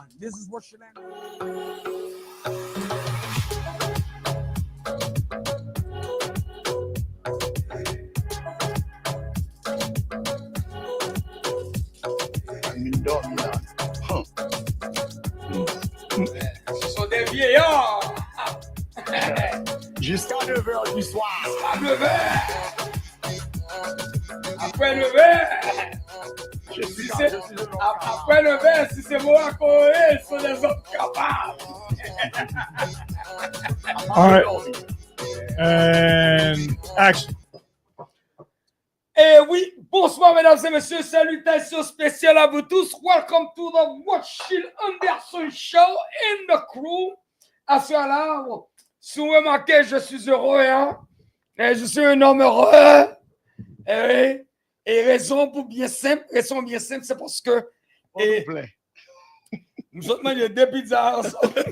on. This is Rotschill Ce sont des vieillards. Jusqu'à 9h du soir. À 9h. Après 9h. Après 9h, si c'est moi à Corée, ce sont des hommes capables. All right. And action. Eh oui, bonsoir mesdames et messieurs, salutations spéciales à vous tous. Welcome to the Rotschill Anderson Show in the crew. À cela, si vous remarquez, je suis heureux, hein? Et je suis un homme heureux. Et raison bien simple, c'est parce que nous sommes mangé des pizzas ensemble.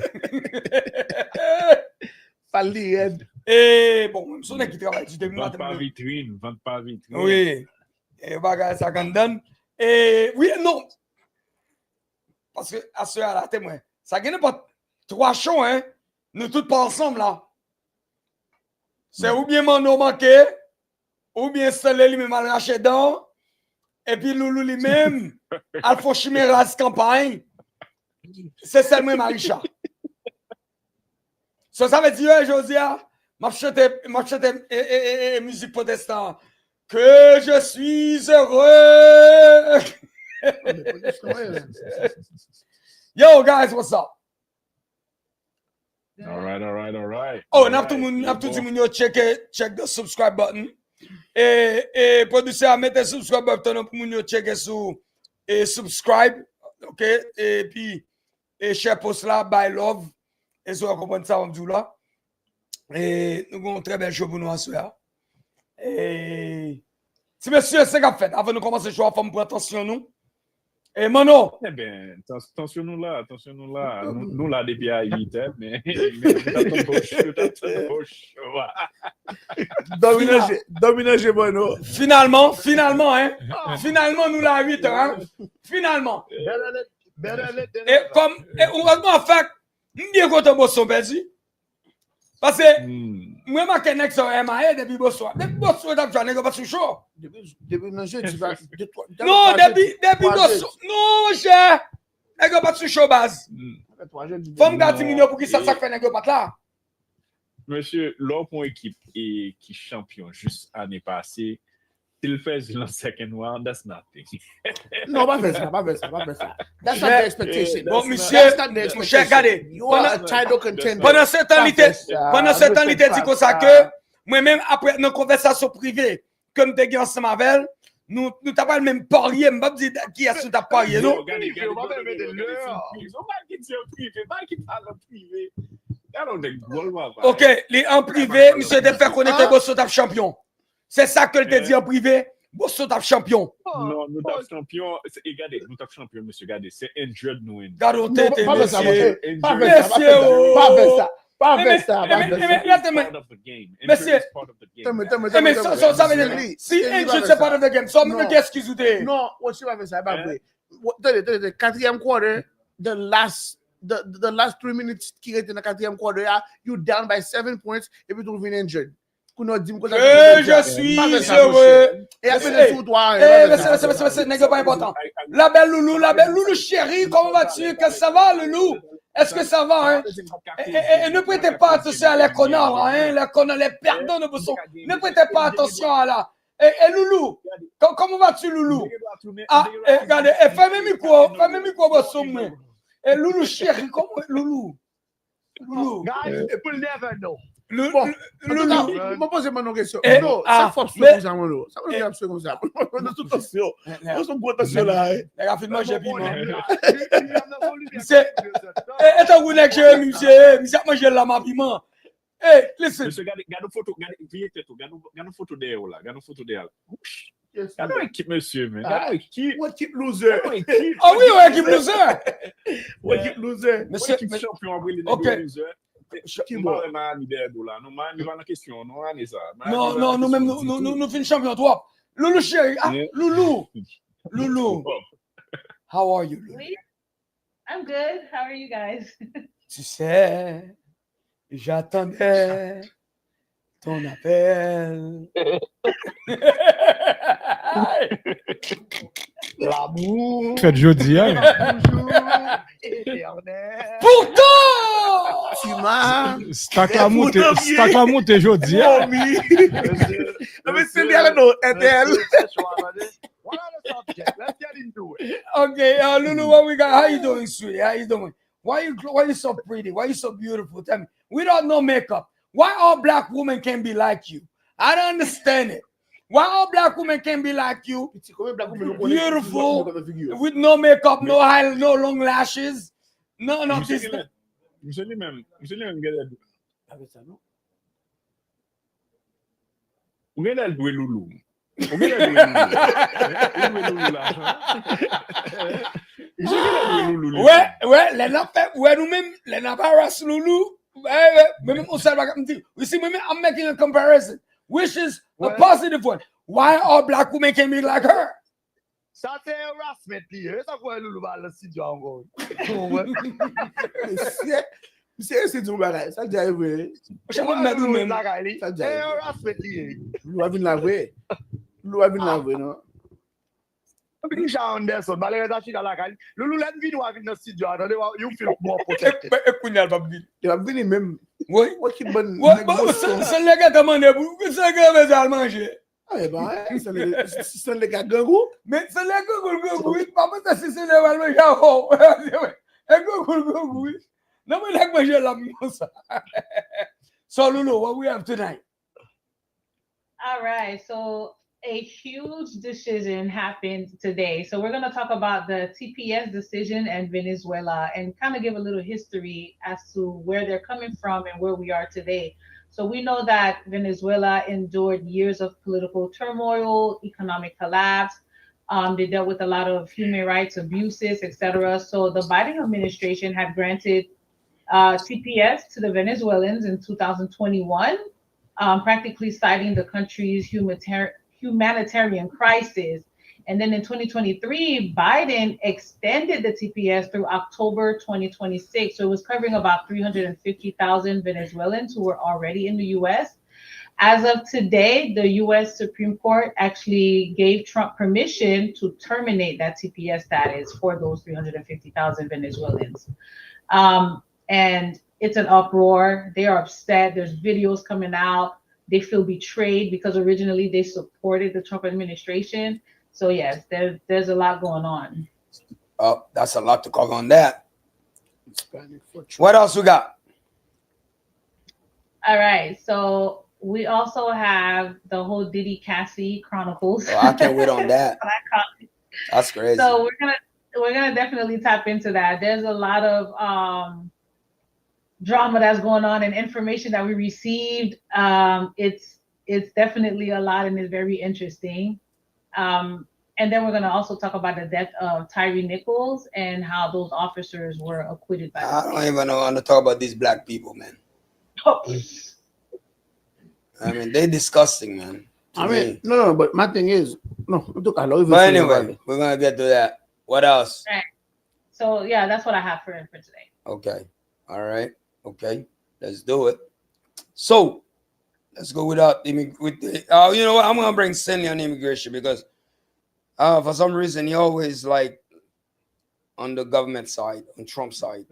Et bon, nous sommes qui travaillent du début matin. Vente pas vitrine. Oui. Et bagarre ça qu'on donne. Et oui, non. Parce que à ce là, témoin, ça gagne pas 3 shows, hein? Nous tous pas ensemble là. C'est ou bien Mano manqué, ou bien Solé lui-même mal raché dedans, et puis Loulou lui-même, Alpha Chiméras campagne. C'est seulement Marisha. Ça veut dire, Josia, m'a chanté musique protestante. Que je suis heureux. Yo, guys, what's up? All right. Oh, and tout le monde check the subscribe button. Et producer, mettez subscribe button pour nous checker sur et subscribe, ok? Et puis share post là, by love. Et ça, on comprend ça, on dit là. Et nous avons un très bel show pour nous à soir. Et si monsieur, c'est qu'a fait, avant de commencer le show, il faut me prendre attention, nous. Et Mano. Eh bien, attention nous là. Nous là, depuis à 8 heures, mais Dominage Mano. Finalement, hein. Finalement, nous là à 8 heures, hein. Finalement. Et comme, heureusement, en fait, bien content de son perdu. Parce que, moi, je connais que ça MAE depuis Bossoir. Depuis Bossoir, je ne vais pas sous chaud. Depuis le jeu, tu vas. Non, depuis Bossoir. Non, cher. Je ne vais pas sous chaud, base. Faut me garder millions pour qui ça fait un pas là. Monsieur, l'autre pour équipe qui champion juste l'année passée, il fait le second round, that's nothing. Non, pas faire ça. That's not the expectation. Bon, monsieur, regardez. You are a title contender. Pendant ce temps, il était dit comme ça que, moi-même, après nos conversations privées, comme tu es ensemble avec, nous t'as pas le même parier, je ne pas dire qui est sous ta parier, non? Ok, en privé, monsieur te fait connaître Bosso Tap champion. C'est ça que te dit en privé, Bosso Tap champion. Non, nous Tap champion, regardez, nous Tap champion, monsieur, regardez, c'est injured nous. Regardez, Pas faire ça. Monsieur, mais ça veut dire, si injured c'est part of the game, ça me qu'est-ce qu'ils ont dit? Non, tu vas faire ça, pas vrai. The quatrième quarter, the last 3 minutes qui étaient dans le quatrième quarter, you down by 7 points et puis tu reviens injured. Je suis heureux. Et après, c'est toi. C'est pas important. La belle Loulou chérie, comment vas-tu? Qu'est-ce que ça va, Loulou? Est-ce que ça va, hein? Et ne prêtez pas attention à les connards, hein? Les connards, les perdants de Bosson. Ne prêtez pas attention à la. Et Loulou, comment vas-tu, Loulou? Ah, regardez, fais-moi micro, Bosson. Et Loulou chérie, comment Loulou? Guys, it will never know. Loulou. Je me pose une question. Non, ça force comme ça, Mano. Ça veut dire comme ça. De toute façon, on se prend attention là. Rapidement, j'ai piment. C'est. Et t'as vu que j'ai monsieur, moi la ma piment. Hey, listen. Monsieur, regarde une photo derrière là. Regarde une photo derrière. Regarde l'équipe, monsieur, mais. Regarde l'équipe. What keep loser? Ah oui, ouais, équipe loser. What keep loser? Monsieur, champion après les loser. Non, nous-mêmes, nous finissons champion, toi. Loulou chérie, Loulou. How are you, Loulou? I'm good. How are you guys? Tu sais, j'attendais ton appel. L'amour. Faites jeudi, hein? Toujours éternel. Pourtant! Tu m'as. Stack la montée jeudi, hein? Mommy. Monsieur, Mais c'est bien, non, RTL. What are the subject? Let's get into it. Okay, Lulu, what we got? How you doing, sweetie? How you doing? Why you so pretty? Why you so beautiful? Tell me. Without no makeup, why all black women can't be like you? I don't understand it. Why all black women can't be like you? Beautiful, with no makeup, no high, no long lashes. No, this. Monsieur lui-même, regarde. Regarde le loulou. Regarde le loulou là. Ouais, les n'a fait, ouais, nous-mêmes, les n'a pas race loulou. Même on sait pas comme dire. You see, I'm making a comparison, which is a positive one. Why all black women can be like her? Ça, c'est un harassment, lié. Ça, quoi, Loulou va le studio encore. C'est du bagage. Ça, j'ai vu. Je vais mettre nous-mêmes. C'est un harassment, lié. Lou a vu la vraie. Lou a vu la vraie, non? Cassie Anderson, malheureusement, dans la caille. Loulou, let me know in the studio. You feel more protected. Il va venir même. Oui. Ouais, qui bonne. C'est le gars qui a demandé pour que ça gars à manger. Ah, ben, c'est le gars gangou. Mais c'est le gangou, oui. Pas parce que c'est le manger à haut. Le gangou, oui. Non, mais là, manger la mousse. So, Lulu, what we have tonight? All right. So a huge decision happened today. So we're going to talk about the TPS decision and Venezuela and kind of give a little history as to where they're coming from and where we are today. So we know that Venezuela endured years of political turmoil, economic collapse. They dealt with a lot of human rights abuses, etc. So the Biden administration had granted TPS to the Venezuelans in 2021, practically citing the country's humanitarian crisis. And then in 2023, Biden extended the TPS through October 2026. So it was covering about 350,000 Venezuelans who were already in the US. As of today, the US Supreme Court actually gave Trump permission to terminate that TPS status for those 350,000 Venezuelans. And it's an uproar. They are upset. There's videos coming out. They feel betrayed because originally they supported the Trump administration. So yes, there's a lot going on. Oh, that's a lot to cover on that. What else we got? All right. So we also have the whole Diddy Cassie Chronicles. Oh, I can't wait on that. That's crazy. So we're gonna definitely tap into that. There's a lot of drama that's going on and information that we received. It's definitely a lot and it's very interesting. And then we're going to also talk about the death of Tyree Nichols and how those officers were acquitted by. I don't even want to talk about these black people, man. I mean, they're disgusting, man. I mean, no, but my thing is, no. But anyway, we're going to get to that. What else? Right. So yeah, that's what I have for today. Okay. All right. Okay. Let's do it. So let's go without you know what? I'm gonna bring Cindy on immigration because for some reason he always like on the government side, on Trump's side.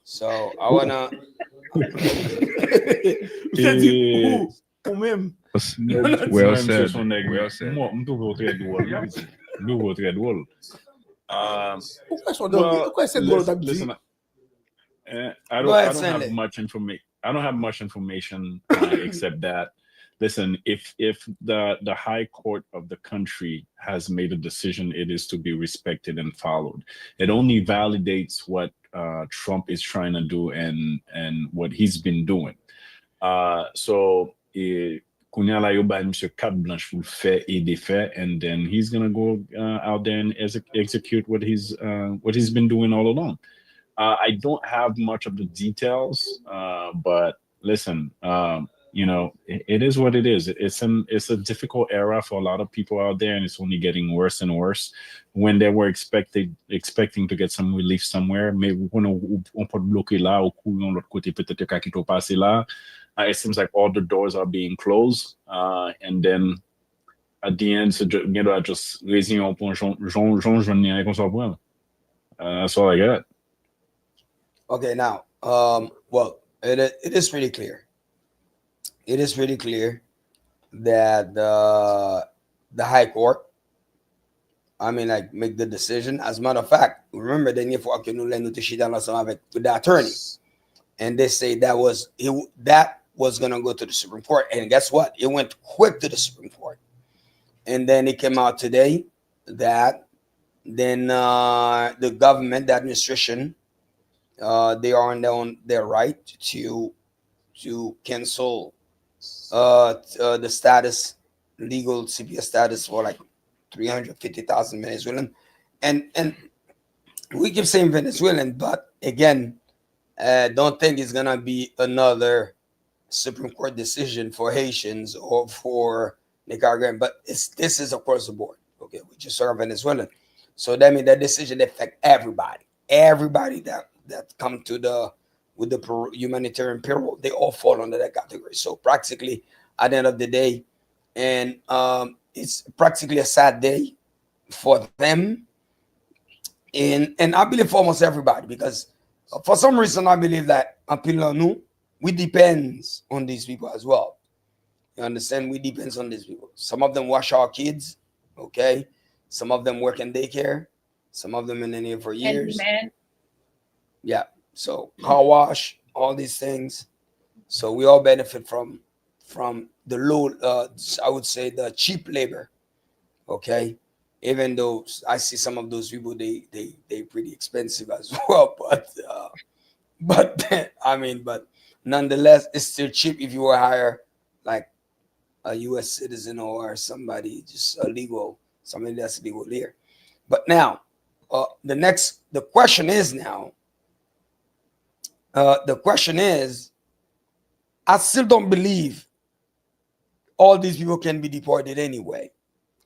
So I wanna Well said. Listen, I don't have much information. I don't have much information except that. Listen, if the high court of the country has made a decision, it is to be respected and followed. It only validates what Trump is trying to do and what he's been doing. So Kunyala Yoba Mr. Carte Blanche will faire et défaire, and then he's gonna go out there and execute what he's been doing all along. I don't have much of the details, but listen, you know, it is what it is. It's a difficult era for a lot of people out there, and it's only getting worse and worse. When they were expecting to get some relief somewhere, mais on peut bloquer là, ou courir l'autre côté, peut-être qu'à qui passer là. It seems like all the doors are being closed, and then at the end, so you know, just raising up on that's all I got. Okay, now, well, it is pretty clear. It is pretty clear that the High Court, I mean, like, make the decision. As a matter of fact, remember the with the attorney, and they say that was gonna go to the Supreme Court, and guess what? It went quick to the Supreme Court, and then it came out today that then the government, the administration, they are on their right to cancel the status, legal CPS status for like 350,000 Venezuelan, and we keep saying Venezuelan, but again, don't think it's gonna be another Supreme Court decision for Haitians or for Nicaraguan, but this is across the board. Okay, we just are Venezuelan, so that means that decision affect everybody that come to with the humanitarian parole. They all fall under that category. So practically, at the end of the day, and it's practically a sad day for them, and I believe for almost everybody, because for some reason I believe that until now we depends on these people as well. You understand? We depends on these people. Some of them wash our kids, okay. Some of them work in daycare. Some of them in the name for years. Yeah. So car wash, all these things. So we all benefit from the low, I would say, the cheap labor. Okay. Even though I see some of those people, they pretty expensive as well. But I mean, but nonetheless, it's still cheap if you were hire like a U.S. citizen or somebody just somebody that's legal here. But now, the question is now. The question is, I still don't believe all these people can be deported anyway.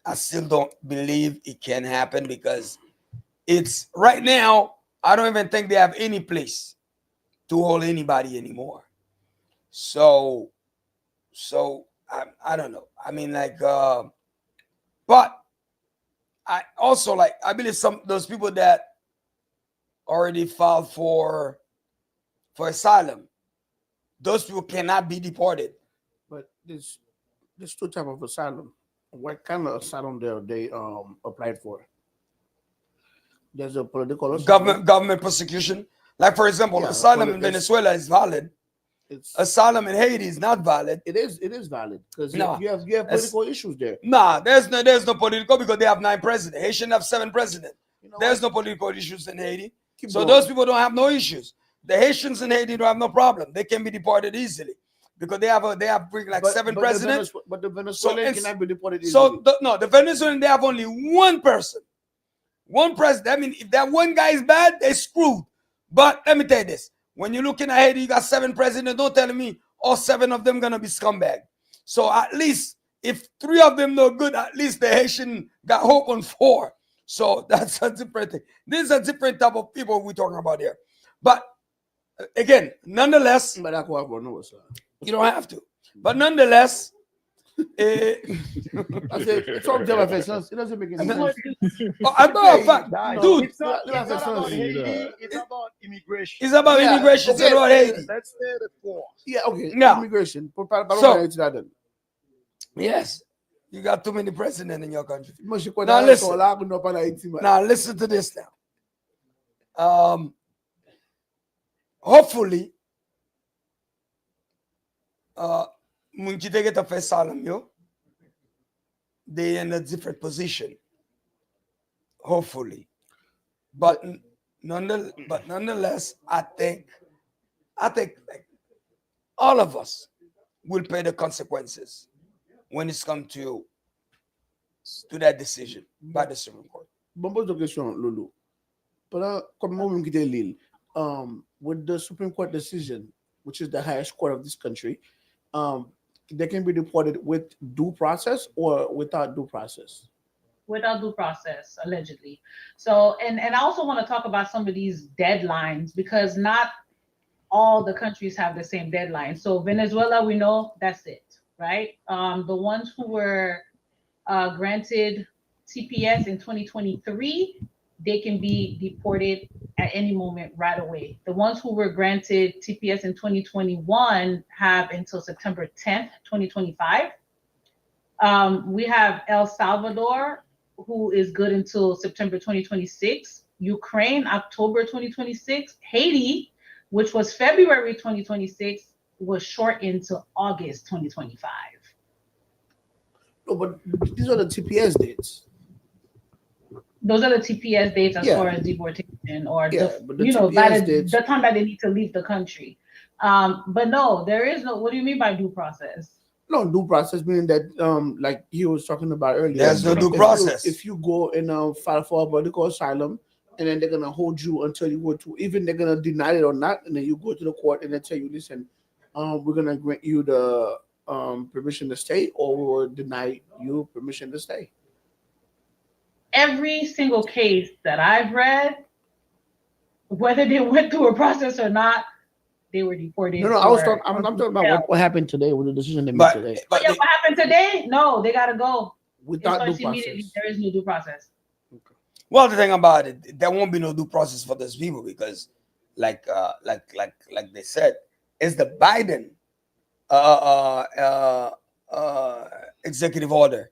I still don't believe it can happen, because it's right now, I don't even think they have any place to hold anybody anymore. So I don't know. I mean, like, but I also, like, I believe those people that already filed for asylum, those people cannot be deported. But there's two types of asylum. What kind of asylum they applied for? There's a political asylum. Government persecution. Like, for example, asylum in Venezuela is valid. Asylum in Haiti is not valid. It is valid, because you have political issues there. Nah, there's no political, because they have 9 presidents. Haitian have 7 presidents. There's no political issues in Haiti. Those people don't have no issues. The Haitians in Haiti don't have no problem. They can be deported easily, because they have 7 presidents. But the Venezuelan cannot be deported easily. So the Venezuelan, they have only one person, one president. I mean, if that one guy is bad, they're screwed. But let me tell you this: when you're looking at Haiti, you got 7 presidents. Don't tell me all 7 of them gonna be scumbag. So at least if 3 of them no good, at least the Haitian got hope on 4. So that's a different thing. This is a different type of people we're talking about here. But again, nonetheless, you don't have to. But nonetheless, I said, it doesn't make any sense. Dude, it's not about Haiti, it's about immigration. It's about immigration. Okay, It's about Haiti. Let's stay the course. Yeah, okay. Yeah. Immigration. So, yes, you got too many presidents in your country. Now listen to this now. Hopefully, when you get a first asylum, they in a different position. Hopefully, but nonetheless, I think like all of us will pay the consequences when it's come to that decision by the Supreme Court. Lulu. With the Supreme Court decision, which is the highest court of this country, they can be deported with due process or without due process. Without due process, allegedly. So, and I also want to talk about some of these deadlines because not all the countries have the same deadline. So Venezuela, we know that's it, right? The ones who were granted TPS in 2023, they can be deported at any moment right away. The ones who were granted TPS in 2021 have until September 10th, 2025. We have El Salvador, who is good until September 2026. Ukraine, October 2026. Haiti, which was February 2026, was shortened to August 2025. No, but these are the TPS dates. Those are the TPS dates as Yeah. far as deportation or but the you know, TPS by dates- the time that they need to leave the country. But no, there is no. What do you mean by due process? No, due process meaning that like he was talking about earlier. There's no due If process. if you go and file for a political asylum, and then they're gonna hold you until you go to, even they're gonna deny it or not, and then you go to the court and they tell you, listen, we're gonna grant you the permission to stay, or we will deny you permission to stay. Every single case that I've read, whether they went through a process or not, they were deported. No, I was talking. I'm talking about what happened today with the decision they made today. But yeah, what happened today? No, they gotta go. Without It due starts immediately. process. There is no due process. Well, the thing about it, there won't be no due process for those people because, like they said, it's the Biden executive order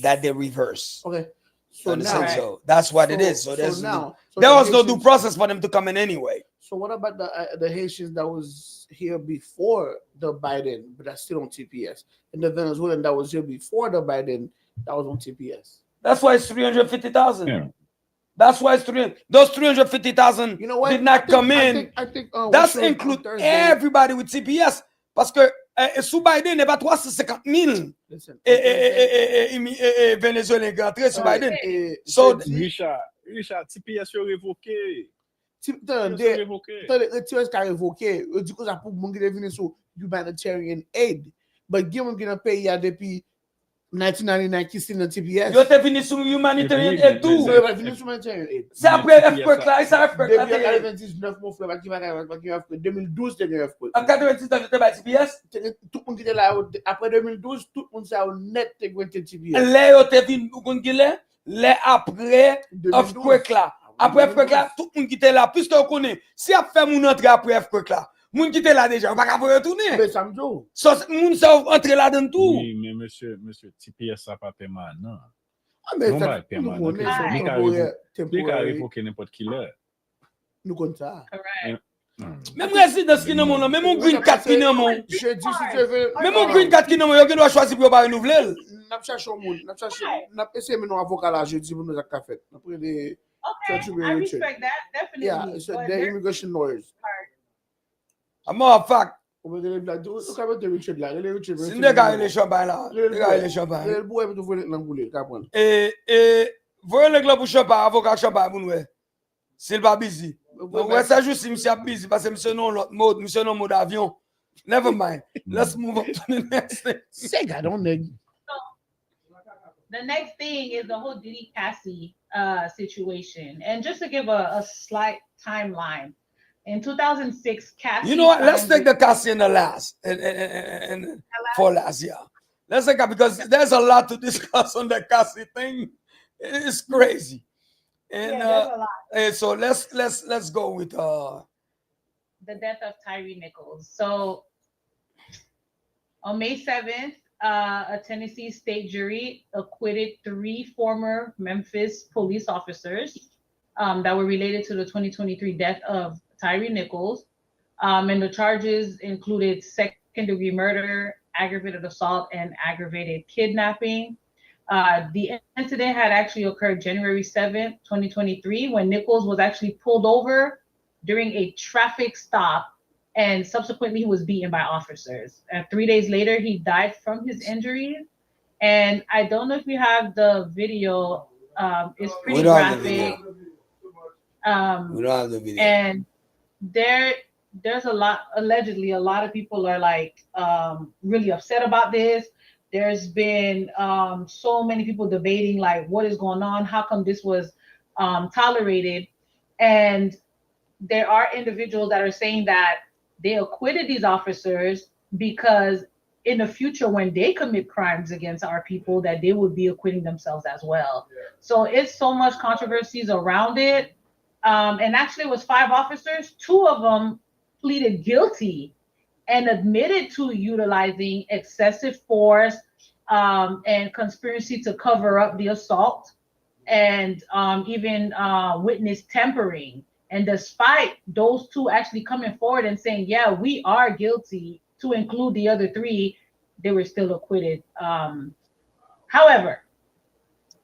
that they reverse. Okay. So now, so that's what it is. So there there the was no due Haitians- process for them to come in anyway. So what about the Haitians that was here before the Biden, but that's still on TPS, and the Venezuelan that was here before the Biden that was on TPS? That's why it's 350,000. Yeah. That's why it's 300. Those 350,000 You know what? did not come in. I think That's what showed on include Thursday- everybody with TPS. Parce que sous Biden, il y a 350,000 Listen, Venezuelans qui entrés sous Biden. So Richard, TPS yo revoke. the TPS can revoke because I put money in so humanitarian aid, but give them gonna pay ya depuis 1999 qui signe le TPS. Yo te venu sous humanitarian Et puis, aid tout. So il va venir sur humanitarian aid. C'est après earthquake là, c'est earthquake là. Depuis 1999 mon frère, qui va 2012 t'es un earthquake. En 99, tu as TPS. Tout le monde qui était là après 2012, tout le monde s'est net t'es TPS. Là, yo te venu ou kon gile, là après 2012. earthquake là. Après earthquake là, tout le monde qui était là, puisque on connaît, si a fait mon entrée après earthquake là, moun qui était là déjà, on va pas retourner. Mais Samjo. So, moun sa entré là dans tout. Oui, mais monsieur, TPS ça pas permanent. Ah, mais Non, ça, pas permanent. nous connaissons Ah, temporaire. Il peut révoquer n'importe qui là. Nous connaissons ça. Correct. Même résident qui nan mon, même mon green card qui nan mon, Je dis si tu veux. même mon green card qui nan mon, yo qui doit choisir pour pas renouveler. N'a cherché un monde, n'a cherché, n'a essayé de nous avocat là, je dis pour nous à café. Après des Okay, to be I Richard. respect that definitely. yeah, so but the there's immigration lawyers. A matter of fact, On va dire là, tu capable de Richard là, le Richard. si ne gars les champagne là, les gars les champagne. Le boy peut ouvrir l'amboulé, comprendre. Et voyez le club pour champagne, avocat champagne pour nous. S'il pas busy. Donc ouais, ça juste si monsieur busy parce que monsieur non l'autre mode, monsieur non mode avion. Never mind. Let's move on to the next thing. Say God on the the next thing is the whole Diddy Cassie situation. And just to give a slight timeline, in 2006, Cassie. You know what? Let's signed take the Cassie in the last and for last year. Let's take it because there's a lot to discuss on the Cassie thing. It's crazy. And Yeah, there's a lot. so let's go with The death of Tyree Nichols. So on May 7th, a Tennessee state jury acquitted 3 former Memphis police officers that were related to the 2023 death of Tyree Nichols. And the charges included second-degree murder, aggravated assault, and aggravated kidnapping. The incident had actually occurred January 7th, 2023, when Nichols was actually pulled over during a traffic stop, and subsequently he was beaten by officers. 3 days later, he died from his injuries. And I don't know if you have the video. It's pretty We don't have the graphic. video. We don't have the video. And there there's allegedly a lot of people are like really upset about this. There's been so many people debating like what is going on, how come this was tolerated, and there are individuals that are saying that they acquitted these officers because in the future when they commit crimes against our people that they would be acquitting themselves as well. So it's so much controversies around it. And actually it was 5 officers, 2 of them pleaded guilty and admitted to utilizing excessive force and conspiracy to cover up the assault and even witness tampering. And despite those 2 actually coming forward and saying, yeah, we are guilty, to include the other 3, they were still acquitted. However,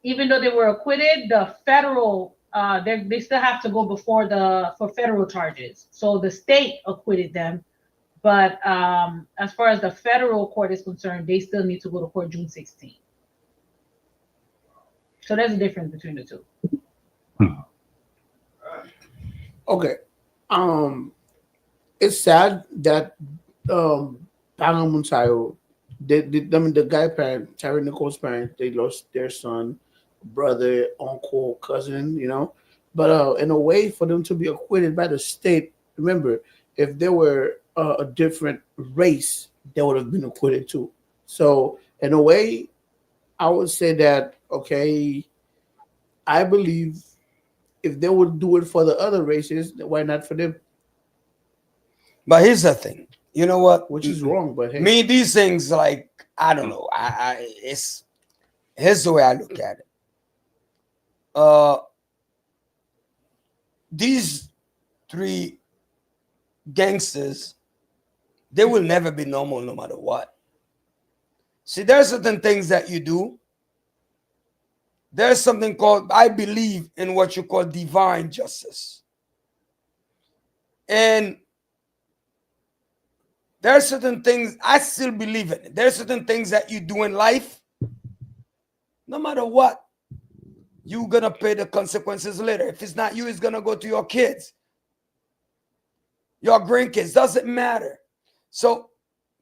even though they were acquitted, the federal they still have to go before for federal charges. So the state acquitted them, but as far as the federal court is concerned, they still need to go to court June 16th. So there's a difference between the 2. Okay. It's sad that Pangamunsayo, the guy parent, Terry Nicole's parents, they lost their son, brother, uncle, cousin, you know. But in a way, for them to be acquitted by the state, remember, if they were a different race, they would have been acquitted too. So in a way, I would say that, okay, I believe if they would do it for the other races, why not for them? But here's the thing. You know what? Which is wrong, but hey. Me, these things, like, I don't know. Here's the way I look at it. These 3 gangsters, they will never be normal no matter what. See, there are certain things that you do. There's something called, I believe in what you call divine justice. And there are certain things, I still believe in it. There are certain things that you do in life, no matter what, you're going to pay the consequences later. If it's not you, it's going to go to your kids, your grandkids, doesn't matter. So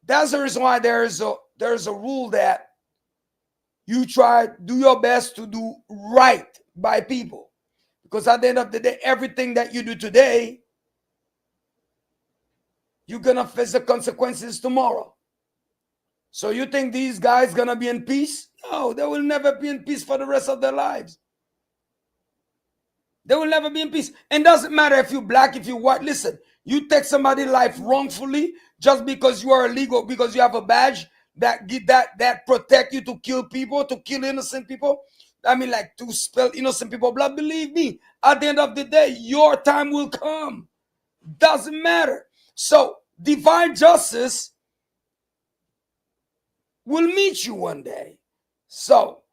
that's the reason why there's a rule that you try, do your best to do right by people. Because at the end of the day, everything that you do today, you're going to face the consequences tomorrow. So you think these guys going to be in peace? No, they will never be in peace for the rest of their lives. They will never be in peace. And it doesn't matter if you're black, if you're white. Listen, you take somebody's life wrongfully just because you are illegal, because you have a badge that protect you to kill people, to kill innocent people. I mean, like, to spill innocent people blood. Believe me, at the end of the day, your time will come. Doesn't matter. So divine justice will meet you one day. So,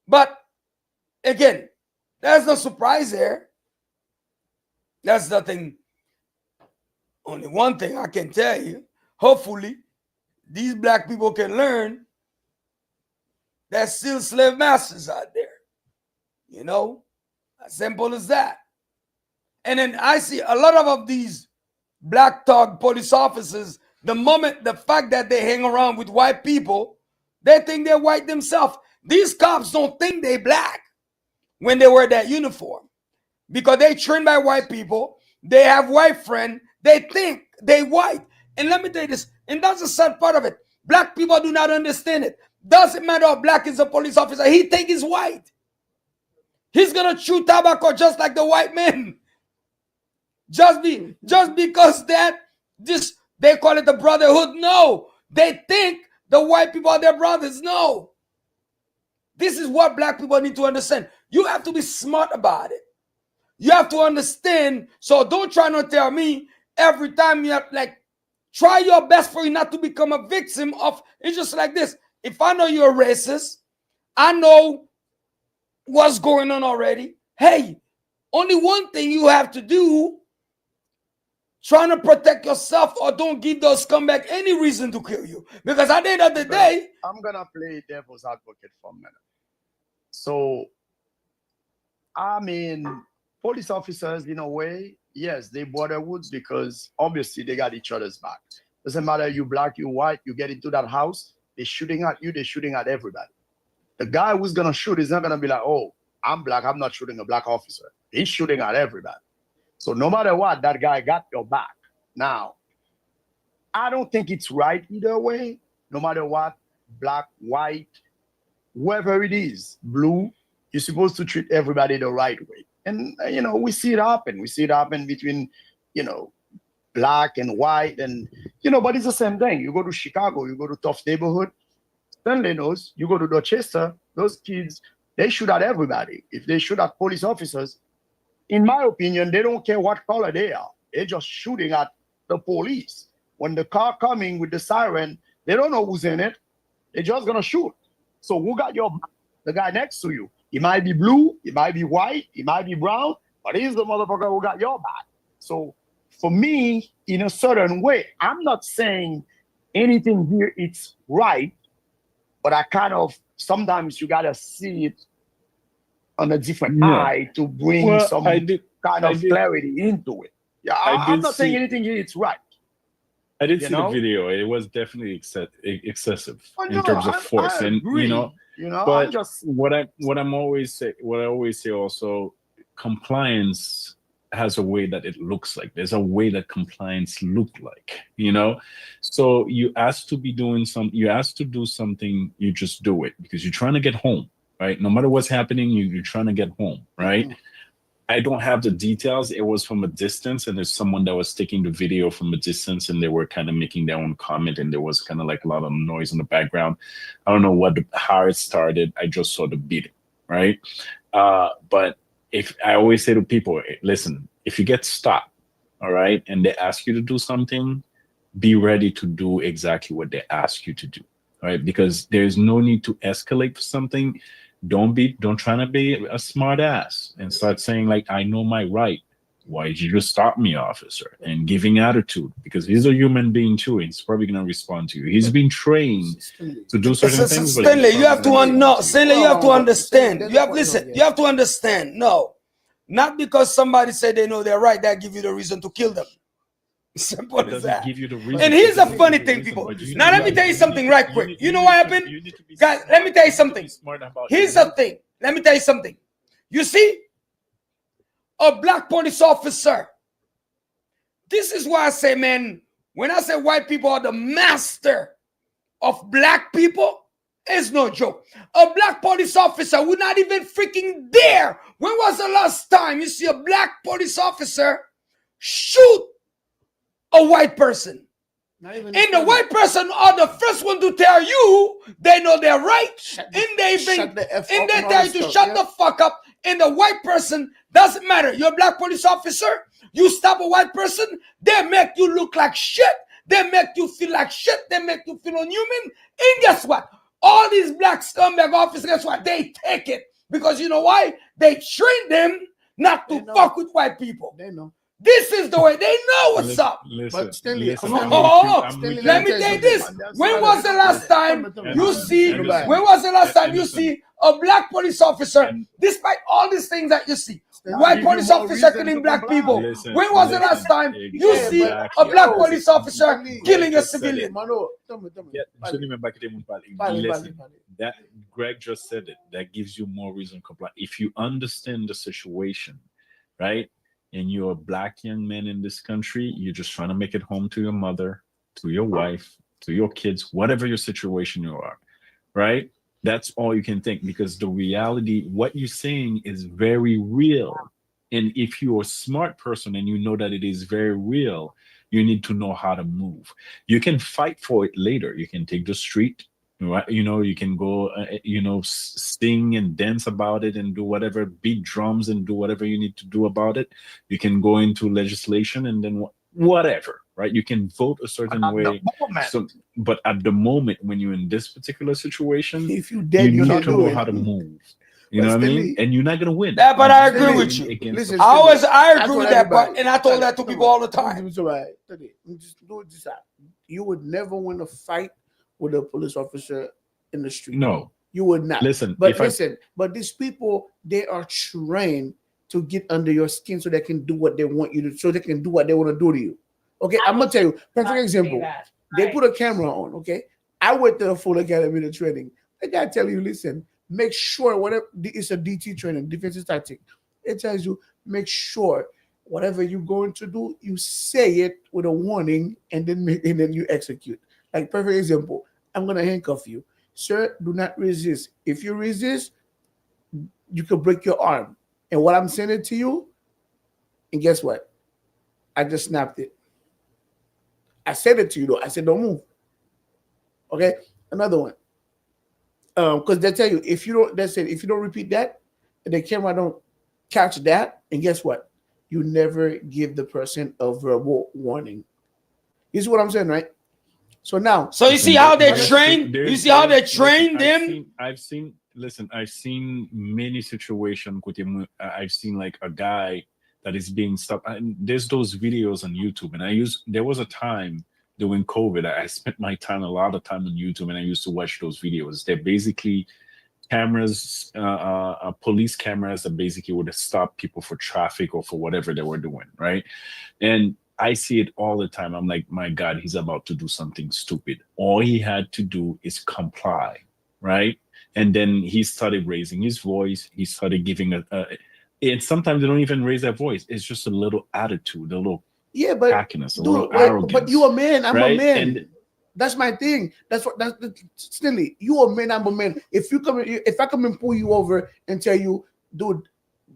but again, there's no surprise there. There's nothing. Only one thing I can tell you. Hopefully, these black people can learn there's still slave masters out there. You know, as simple as that. And then I see a lot of these black thug police officers, the fact that they hang around with white people, they think they're white themselves. These cops don't think they black when they wear that uniform, because they trained by white people. They have white friends. They think they white. And let me tell you this, and that's the sad part of it. Black people do not understand it. Doesn't matter how black is a police officer. He think he's white. He's gonna chew tobacco just like the white man. Just because they call it the brotherhood. No, they think the white people are their brothers. No. This is what black people need to understand. You have to be smart about it. You have to understand. So don't try to tell me every time you have, like, try your best for you not to become a victim of. It's just like this. If I know you're a racist, I know what's going on already. Hey, only one thing you have to do, trying to protect yourself, or don't give those scumbag any reason to kill you. Because at the end of the day, I'm gonna play devil's advocate for a minute. So, I mean, police officers, in a way, yes, they brotherhoods because obviously they got each other's back. Doesn't matter you black, you white, you get into that house, they're shooting at you, they're shooting at everybody. The guy who's gonna shoot is not gonna be like, oh, I'm black, I'm not shooting a black officer. He's shooting at everybody. So no matter what, that guy got your back. Now, I don't think it's right either way, no matter what, black, white, whoever it is, blue, you're supposed to treat everybody the right way. And, you know, we see it happen. We see it happen between, you know, black and white and, you know, but it's the same thing. You go to Chicago, you go to tough neighborhood, Stanley knows, you go to Dorchester, those kids, they shoot at everybody. If they shoot at police officers, in my opinion, they don't care what color they are. They're just shooting at the police. When the car coming with the siren, they don't know who's in it. They're just gonna shoot. So who got your back? The guy next to you? He might be blue, he might be white, he might be brown, but he's the motherfucker who got your back. So for me, in a certain way, I'm not saying anything here it's right, but I kind of sometimes you gotta see it on a different eye to bring some kind of clarity into it. Yeah, I'm not saying anything here it's right. I did see the video. It was definitely excessive in terms of force, and you know. But what I always say also, compliance has a way that it looks like. There's a way that compliance look like, you know. So you asked to do something, you just do it because you're trying to get home, right? No matter what's happening, you're trying to get home, right? Mm-hmm. I don't have the details. It was from a distance, and there's someone that was taking the video from a distance, and they were kind of making their own comment, and there was kind of like a lot of noise in the background. I don't know how it started. I just saw the beating, right? But if I always say to people, listen, if you get stopped, all right, and they ask you to do something, be ready to do exactly what they ask you to do, all right? Because there's no need to escalate for something. Don't try to be a smart ass and start saying like, I know my right. Why did you just stop me, officer? And giving attitude, because he's a human being too. He's probably going to respond to you. He's been trained to do certain things. Stanley, you have to understand. You have to understand. No, not because somebody said they know they're right, that give you the reason to kill them. Simple as that. Give you the reason. And here's the funny thing, people. Now let me tell you something right quick. You know what happened? Guys, let me tell you something. Here's the thing. Let me tell you something. You see, a black police officer. This is why I say, man, when I say white people are the master of black people, it's no joke. A black police officer would not even freaking dare. When was the last time you see a black police officer shoot a white person? And the white person are the first one to tell you they know they're right, and they tell you to shut the fuck up. And the white person doesn't matter. You're a black police officer. You stop a white person, they make you look like shit. They make you feel like shit. They make you feel unhuman. And guess what? All these black scumbag officers, guess what? They take it because you know why? They train them not to fuck with white people. They know. This is the way they know what's up. But Stanley, let me tell you this. When was the last time you see? When was the last time you see a black police officer, despite all these things that you see, white police officer killing black people? When was the last time you see a black police officer killing a civilian? That Greg just said it. That gives you more reason to comply. If you understand the situation, right? And you're a black young man in this country, you're just trying to make it home to your mother, to your wife, to your kids, whatever your situation you are, right? That's all you can think, because the reality, what you're saying is very real. And if you're a smart person and you know that it is very real, you need to know how to move. You can fight for it later. You can take the street, right? You know, you can go, sing and dance about it and do whatever, beat drums and do whatever you need to do about it. You can go into legislation and then whatever, right? You can vote a certain way. So, but at the moment when you're in this particular situation, if you dead, you need to know how to move. You know what I mean? And you're not gonna win. Yeah, but I agree with you. Listen, I agree with that part, and I told that to people all the time. You would never win a fight with a police officer in the street. No, you would not. Listen, but these people, they are trained to get under your skin so they can do what they want you to, so they can do what they want to do to you. Okay, I'm gonna tell you, perfect example. They put a camera on, okay? I went to the full academy to training. The guy tell you, listen, make sure whatever it's a DT training, defensive tactic. It tells you, make sure whatever you're going to do, you say it with a warning and then you execute. Like perfect example, I'm gonna handcuff you. Sir, do not resist. If you resist, you could break your arm. And what I'm sending to you, and guess what? I just snapped it. I said it to you though. I said, don't move. Okay, another one. Because they tell you if you don't repeat that, the camera don't catch that, and guess what? You never give the person a verbal warning. You see what I'm saying, right? So now, so you see how they train. You see how they train them. I've seen many situations with him. I've seen like a guy that is being stopped. There's those videos on YouTube, and there was a time during COVID, I spent a lot of time on YouTube, and I used to watch those videos. They're basically cameras, police cameras that basically would stop people for traffic or for whatever they were doing, right? And I see it all the time. I'm like, my God, he's about to do something stupid. All he had to do is comply, right? And then he started raising his voice. He started giving and sometimes they don't even raise their voice. It's just a little attitude, a little cockiness, a little arrogance. But you a man, I'm right? a man. And that's my thing. That's Stanley. You a man, I'm a man. If I come and pull you over and tell you, dude,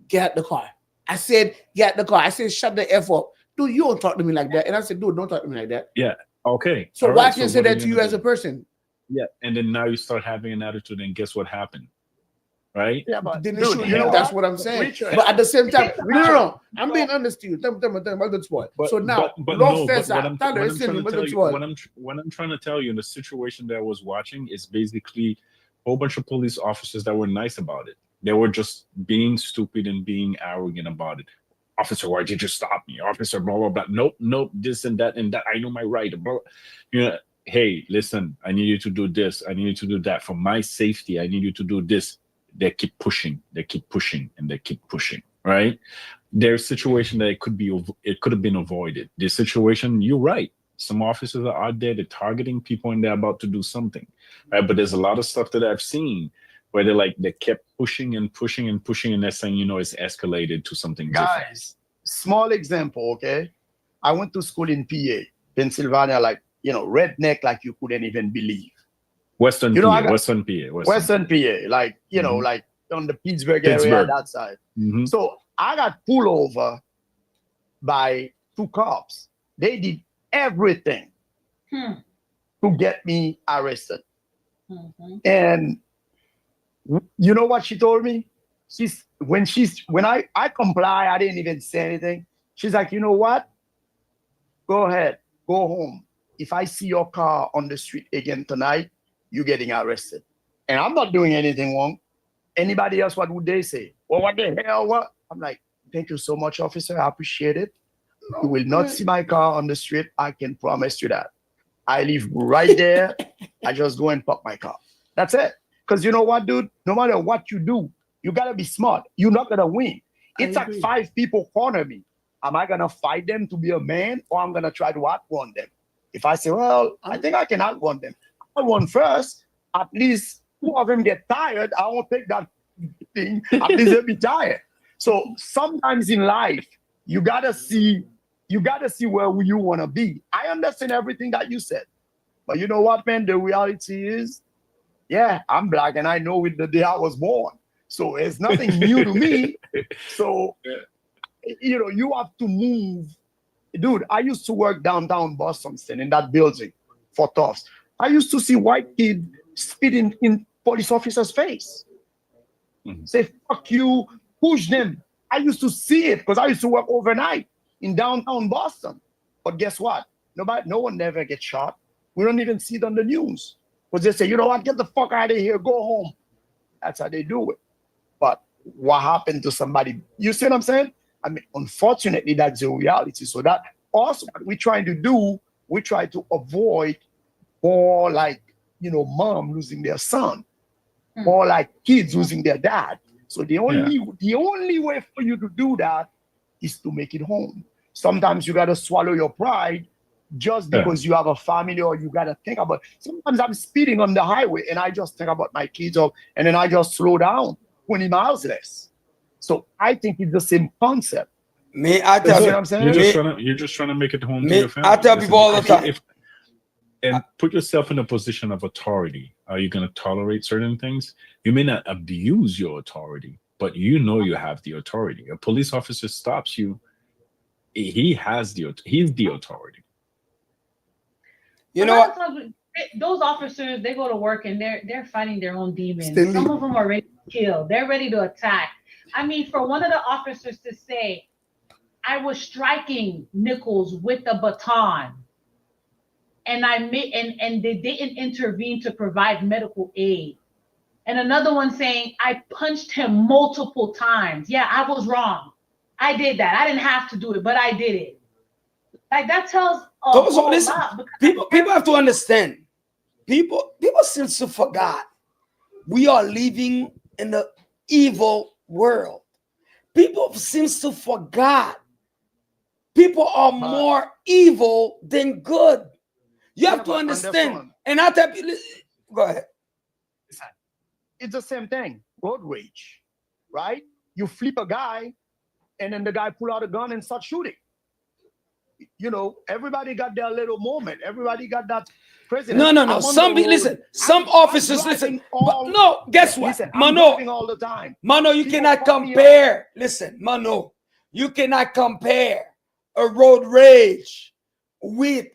get out the car. I said, get out the car. I said, shut the F up. Dude, you don't talk to me like that. And I said, dude, don't talk to me like that. Yeah. Okay. So why can't I say that to you as a person? Yeah. And then now you start having an attitude, and guess what happened? Right? Yeah, but that's what I'm saying. But at the same time, no. I'm being honest to you. Tell me, good sport. So now, what I'm trying to tell you in the situation that I was watching is basically a whole bunch of police officers that were nice about it. They were just being stupid and being arrogant about it. Officer, why did you stop me? Officer, blah, blah, blah. Nope, this and that. I know my right. Blah. You know, hey, listen, I need you to do this. I need you to do that. For my safety, I need you to do this. They keep pushing, and they keep pushing, right? There's a situation that it could have been avoided. This situation, you're right. Some officers are out there, they're targeting people and they're about to do something, right? But there's a lot of stuff that I've seen where they kept pushing and pushing and pushing, and next thing you know, it's escalated to something different. Guys, small example, okay? I went to school in PA, Pennsylvania, redneck like you couldn't even believe. Western PA, like, like on the Pittsburgh area, that side. Mm-hmm. So I got pulled over by 2 cops. They did everything to get me arrested. Mm-hmm. And you know what she told me? When I comply, I didn't even say anything. She's like, you know what? Go ahead, go home. If I see your car on the street again tonight, you're getting arrested. And I'm not doing anything wrong. Anybody else, what would they say? Well, what the hell? What? I'm like, thank you so much, officer. I appreciate it. You will not see my car on the street. I can promise you that. I live right there. I just go and park my car. That's it. Because you know what, dude? No matter what you do, you got to be smart. You're not going to win. It's like 5 people corner me. Am I going to fight them to be a man, or I'm going to try to outrun them? If I say, well, I think I can outrun them. I won first. At least 2 of them get tired. I won't take that thing. At least they'll be tired. So sometimes in life, you gotta see where you want to be. I understand everything that you said, but you know what, man? The reality is, yeah, I'm black, and I know it the day I was born. So it's nothing new to me. So you have to move, dude. I used to work downtown Boston, in that building for Tufts. I used to see white kids spitting in police officers' face. Mm-hmm. Say, fuck you, push them. I used to see it because I used to work overnight in downtown Boston. But guess what? No one never gets shot. We don't even see it on the news. Because they say, you know what, get the fuck out of here, go home. That's how they do it. But what happened to somebody? You see what I'm saying? I mean, unfortunately, that's the reality. So that also what we're trying to do, we try to avoid more like, mom losing their son, or like kids losing their dad. So the only way for you to do that is to make it home. Sometimes you gotta swallow your pride just because you have a family, or you gotta think about. Sometimes I'm speeding on the highway and I just think about my kids, and then I just slow down 20 miles less. So I think it's the same concept. Me, I tell You know you, what I'm saying? You're just trying to make it home to your family. I tell people all the time. And put yourself in a position of authority. Are you going to tolerate certain things? You may not abuse your authority, but you know you have the authority. A police officer stops you. He's the authority. You know what? Those officers, they go to work and they're fighting their own demons. Some of them are ready to kill. They're ready to attack. I mean, for one of the officers to say, I was striking Nichols with a baton, and they didn't intervene to provide medical aid. And another one saying, I punched him multiple times. Yeah, I was wrong. I did that. I didn't have to do it, but I did it. Like, that tells a whole lot. People have to understand. People seem to forget we are living in the evil world. People seem to forget people are more evil than good. You have to understand. And I tell you, go ahead. It's the same thing. Road rage, right? You flip a guy, and then the guy pull out a gun and start shooting. You know, everybody got their little moment. Everybody got that president. No. Some officers listen. But no, guess what? Listen, Mano, all the time. Mano, you cannot compare. Listen, Mano, you cannot compare a road rage with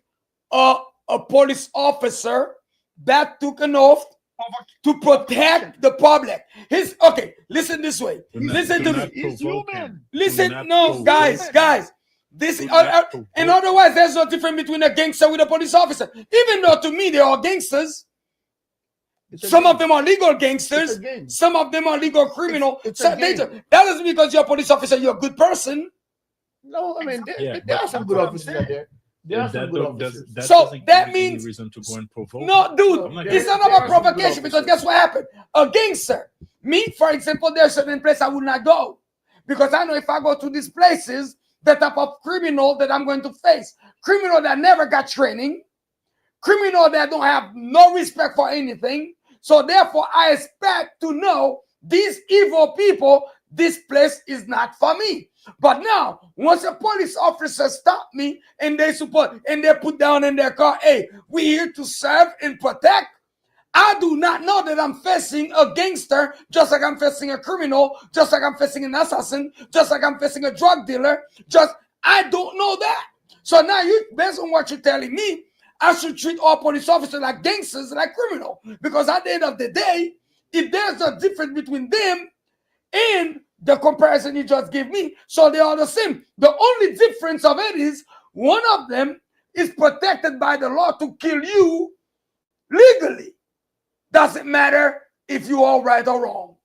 a police officer that took an oath to protect the public. Listen this way. Listen to me. He's human. Listen, no, guys. This and otherwise, there's no difference between a gangster with a police officer. Even though to me they are gangsters. Some of them are legal gangsters. Some of them are legal criminals. That doesn't mean because you're a police officer, you're a good person. No, I mean there are some good officers out there. So that means reason to go and provoke. No, dude, it's not about provocation, because guess what happened? A gangster. Me, for example, there's certain places I would not go because I know if I go to these places, the type of criminal that I'm going to face, criminal that never got training, criminal that don't have no respect for anything. So therefore, I expect to know these evil people. This place is not for me. But now, once a police officer stop me and they put down in their car, hey, we're here to serve and protect. I do not know that I'm facing a gangster, just like I'm facing a criminal, just like I'm facing an assassin, just like I'm facing a drug dealer. I don't know that. So now, based on what you're telling me, I should treat all police officers like gangsters, like criminals. Because at the end of the day, if there's a difference between them and the comparison you just gave me, so they are the same. The only difference of it is one of them is protected by the law to kill you legally. Doesn't matter if you are right or wrong.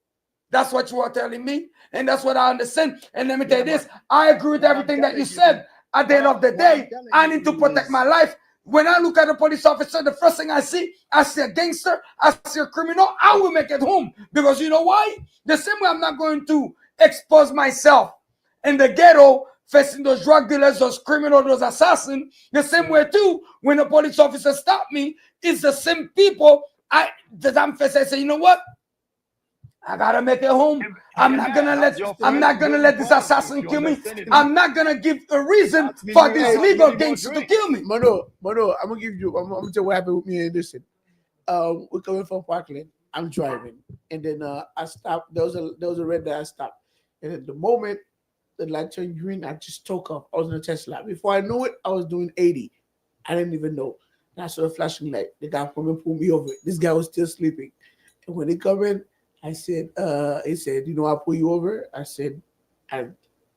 That's what you are telling me, and that's what I understand. And let me tell you this, I agree with everything that you said. At the end of the day, I need to protect my life. When I look at a police officer, the first thing I see a gangster, I see a criminal, I will make it home. Because you know why? The same way I'm not going to expose myself in the ghetto facing those drug dealers, those criminals, those assassins. The same way too, when a police officer stop me, it's the same people that I'm facing. I say, you know what? I gotta make it home. I'm not gonna let this assassin kill me. I'm not gonna give a reason for this legal gangster to kill me. Mano, I'm gonna tell you what happened with me and this. We're coming from Parkland. I'm driving, and then I stopped. There was a red that I stopped, and at the moment the light turned green, I just took off. I was in a Tesla. Before I knew it, I was doing 80. I didn't even know. And I saw a flashing light. The guy from pulled me over. This guy was still sleeping, and when he come in, I said, he said, you know, I pull you over. I said,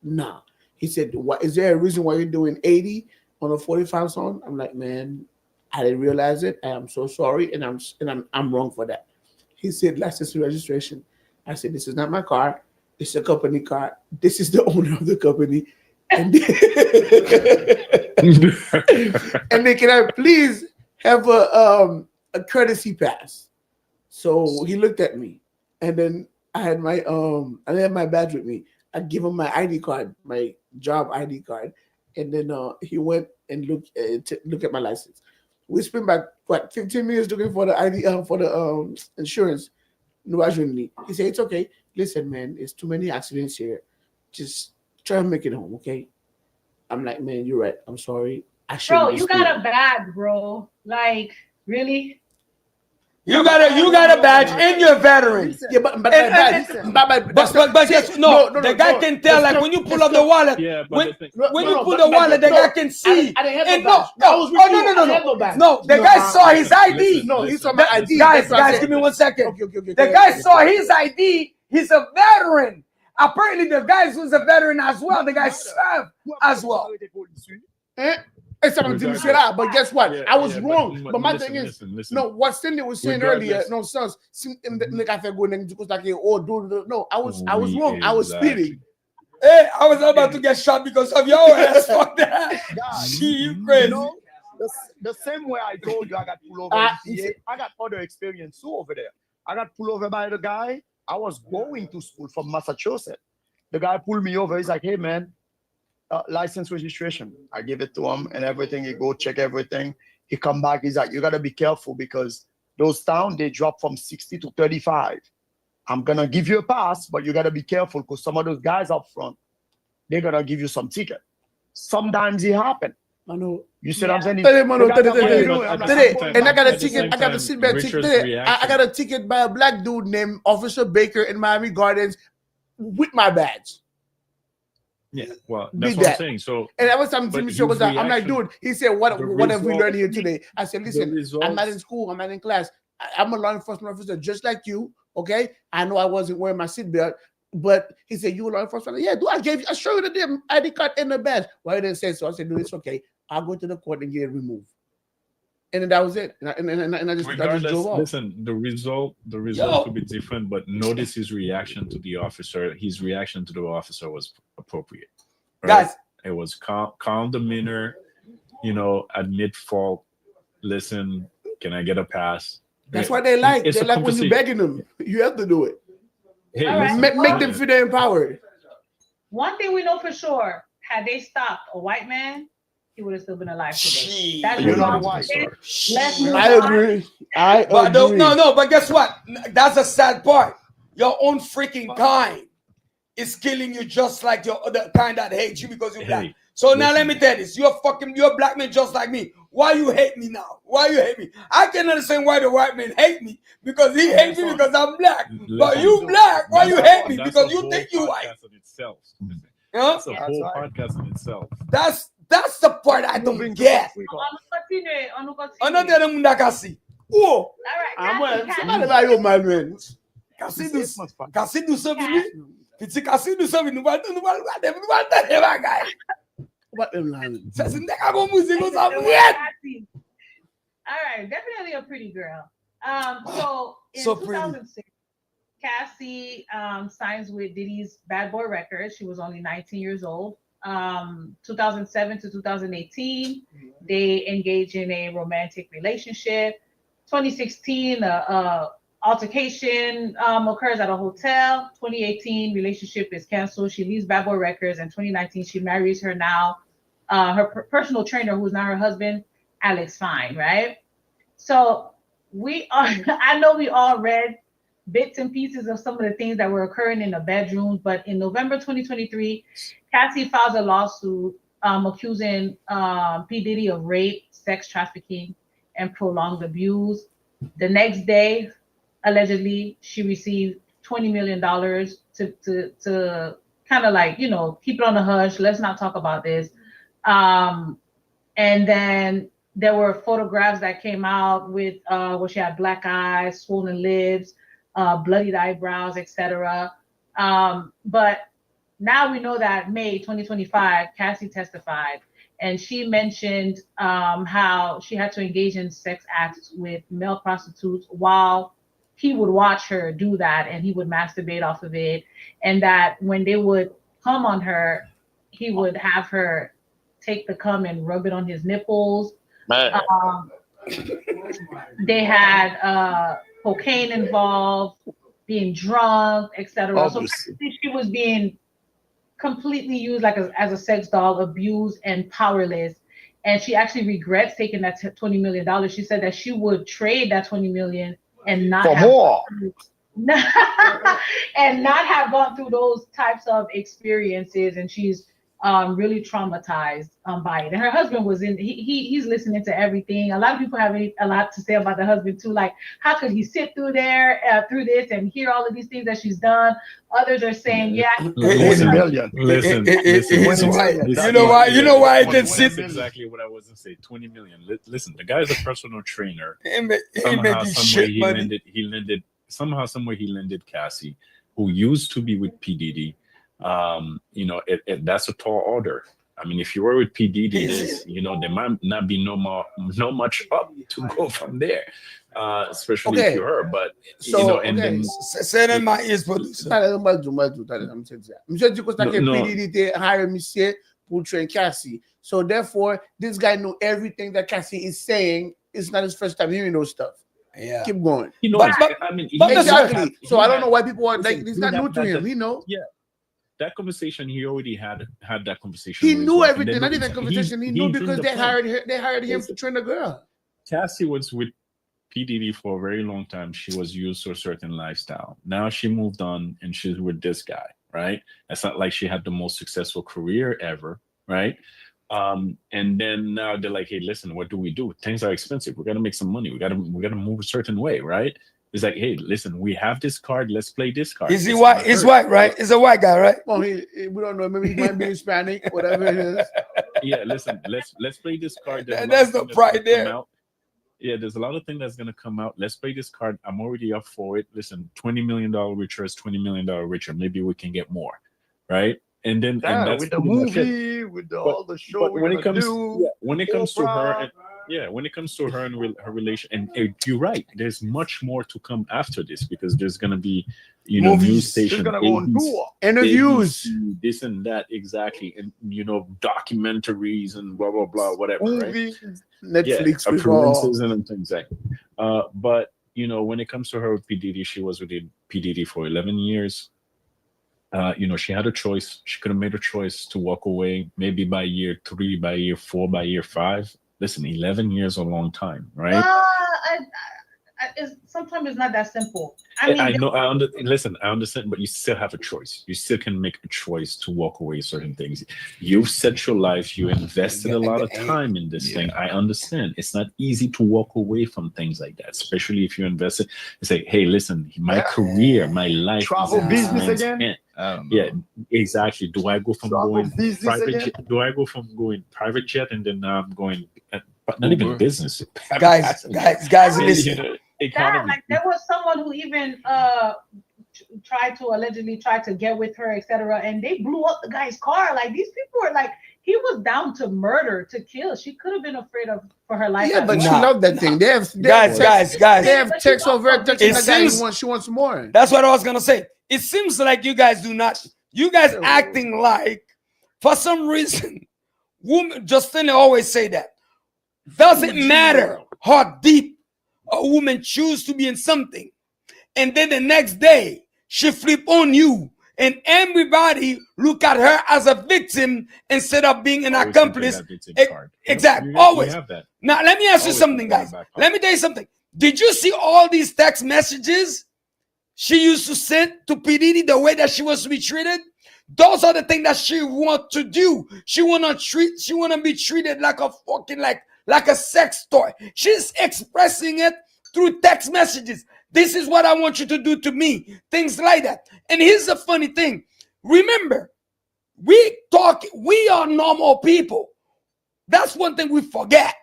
nah. He said, what is there a reason why you're doing 80 on a 45 zone? I'm like, man, I didn't realize it. I am so sorry, and I'm wrong for that. He said, license and registration. I said, this is not my car. It's a company car. This is the owner of the company. And then can I please have a courtesy pass? So he looked at me. And then I didn't have my badge with me. I give him my ID card, my job ID card, and then he went and look at my license. We spent about 15 minutes looking for the ID for the insurance. No, actually, he said it's okay. Listen, man, it's too many accidents here. Just try to make it home, okay? I'm like, man, you're right. I'm sorry. Bro, you got a badge, bro. Like, really? You got a badge and you're a veteran. Yeah, but the guy can tell, like, when you pull up the wallet, when you pull the wallet, the guy can see. I didn't have no badge. No, the guy saw his ID. No, he saw my ID. Guys, give me 1 second. Okay. The guy saw his ID. He's a veteran. Apparently, the guy who's a veteran as well. The guy served as well. But guess what? Yeah, I was yeah, wrong. But my listen, thing is, listen. no, what Cindy was saying earlier, Regardless. no, sons, no, I was wrong. I was speeding. Hey, I was about to get shot because of your ass. Fuck that. She, you crazy. You know, the same way I told you I got pulled over, I got other experience too over there. I got pulled over by the guy. I was going to school from Massachusetts. The guy pulled me over. He's like, hey, man, license registration. I give it to him and everything. He go check everything. He come back. He's like, you got to be careful because those towns, they drop from 60 to 35. I'm going to give you a pass, but you got to be careful because some of those guys up front, they're going to give you some ticket. Sometimes it happen. I know. You see what I'm saying? And I got a At the ticket. same I got a time, seatbelt Richard's ticket. I reaction- got a ticket by a black dude named Officer Baker in Miami Gardens with my badge. Yeah, well, Did that's what that. I'm saying. So, And every time But Jimmy Show was his like, I'm like, reaction- dude, he said, what have we result- learned here today? I said, listen, I'm not in results- school, I'm not in class. I'm a law enforcement officer just like you, okay? I know I wasn't wearing my seatbelt, but he said, you a law enforcement officer? Yeah, dude, I showed you the damn ID card and the badge. Why didn't say so? I said, dude, it's okay. I'll go to the court and get it removed. And then that was it. And I just drove off. listen, the result could be different, but notice his reaction to the officer. His reaction to the officer was appropriate. Right? Guys, It was calm demeanor, admit fault. Listen, can I get a pass? That's what they like. It's They a like when conversation. you're begging them. You have to do it. Hey, All right. listen, Make them feel they're empowered. One thing we know for sure, had they stopped a white man, he would have still been alive today. That's You're what not I'm white. saying. Let's move I on. agree. but but guess what? That's a sad part. Your own freaking kind is killing you just like the kind that hates you because you're black. Hey, So now listen. let me tell you this. You're a black man just like me. Why you hate me now? Why you hate me? I can understand why the white man hate me because he hates me because I'm black. But you black, why you hate me? That's Because a you whole think you white. podcast in itself. Huh? That's a whole podcast in itself. That's the part I don't get. On nous continue. Another than Munda Cassie. Oh, All right, Cassie, Somebody buy your man, man. Cassie do something. Petit Cassie do something. Nous va bagay. What them lines? Ça c'est nèg bon musique on s'en fout. Cassie. All right, definitely a pretty girl. So in So pretty. 2006, Cassie signs with Diddy's Bad Boy Records. She was only 19 years old. 2007 to 2018, they engage in a romantic relationship. 2016, altercation occurs at a hotel. 2018, relationship is canceled. She leaves Bad Boy Records. And 2019, she marries her personal trainer, who's now her husband, Alex Fine, right? So I know we all read bits and pieces of some of the things that were occurring in the bedrooms, but in November 2023, Cassie files a lawsuit accusing P. Diddy of rape, sex trafficking, and prolonged abuse. The next day, allegedly, she received $20 million to kind of like, keep it on the hush. Let's not talk about this. And then there were photographs that came out with where she had black eyes, swollen lips, bloodied eyebrows, etc. But now we know that May 2025, Cassie testified, and she mentioned how she had to engage in sex acts with male prostitutes while he would watch her do that, and he would masturbate off of it, and that when they would come on her, he would have her take the cum and rub it on his nipples. They had cocaine involved. being drunk, etc. So Obviously. basically she was being completely used like as a sex doll, abused and powerless. And she actually regrets taking that $20 million. She said that she would trade that $20 million and not For have more. and not have gone through those types of experiences. And she's really traumatized by it. And her husband was he's listening to everything. A lot of people have a lot to say about the husband too. Like, how could he sit through this and hear all of these things that she's done? Others are saying, yeah. 20 million. Listen, It's listen. why. That's You know why I can That's sit. exactly what I was gonna say. 20 million. Listen, the guy is a personal trainer. He Somehow, making some shit way he money. landed. Somehow, some way he landed Cassie, who used to be with P Diddy. That's a tall order. I mean, if you were with P Diddy, there might not be no much up to go from there. Especially if you're her. But then Say that in my ears, producer. Monsieur dit que ça que PDD te hire monsieur pour train Cassie. So therefore, this guy knew everything that Cassie is saying. It's not his first time hearing those stuff. Yeah. Keep going. he knows. Exactly. So I don't know why people are like, it's not new to him. He know. Yeah. That conversation, he already had that conversation. He with knew his wife. everything. And Not then even conversation. He knew because they hired him to train the girl. Cassie was with P Diddy for a very long time. She was used to a certain lifestyle. Now she moved on and she's with this guy, right? It's not like she had the most successful career ever, right? And then now they're like, hey, listen, what do we do? Things are expensive. We got to make some money. We got to move a certain way, right? It's like, hey, listen, we have this card. Let's play this card. Is he white? He's white, right? He's a white guy, right? Well, we don't know. Maybe he might be Hispanic, whatever it is. Yeah, listen, let's play this card. There's no pride there. Yeah, there's a lot of things that's gonna come out. Let's play this card. I'm already up for it. Listen, $20 million richer is $20 million richer. Maybe we can get more, right? And then and that's with the movie, with all the show. But when it comes to her, when it comes to her and her relation, and you're right. There's much more to come after this because there's gonna be, news station, gonna go on tour, interviews, ABC, this and that, exactly, and documentaries and blah blah blah, whatever, movies, right? Netflix, appearances and things like. But when it comes to her with P Diddy, she was with P Diddy for 11 years. She had a choice. She could have made a choice to walk away, maybe by year 3, by year 4, by year 5. Listen, 11 years is a long time, right? Sometimes it's not that simple. I know. I understand, but you still have a choice. You still can make a choice to walk away certain things. You've set your life. You invested a lot of time in this thing. I understand. It's not easy to walk away from things like that, especially if you invested. You say, "Hey, listen, my career, my life, travel business again." Yeah, exactly. Do I go from travel going private again? jet? Do I go from going private jet and then now I'm going, but not even business? Guys, listen. Economy. There was someone who even allegedly tried to get with her, etc., and they blew up the guy's car. Like, these people were like, he was down to murder, to kill. She could have been afraid for her life. Yeah, but she loved that thing. They have guys. They have text over texting the guy. She wants more. That's what I was gonna say. It seems like you guys do not. You guys acting like, for some reason, women. Justin always say that. Doesn't matter how deep a woman choose to be in something, and then the next day she flip on you, and everybody look at her as a victim instead of being an accomplice. Exactly. Always. Now let me ask you something, guys. Let me tell you something. Did you see all these text messages she used to send to P Diddy, the way that she was to be treated? Those are the things that she want to do. She wanna be treated like a fucking like a sex toy. She's expressing it through text messages. This is what I want you to do to me. Things like that. And here's the funny thing. Remember, we are normal people. That's one thing we forget.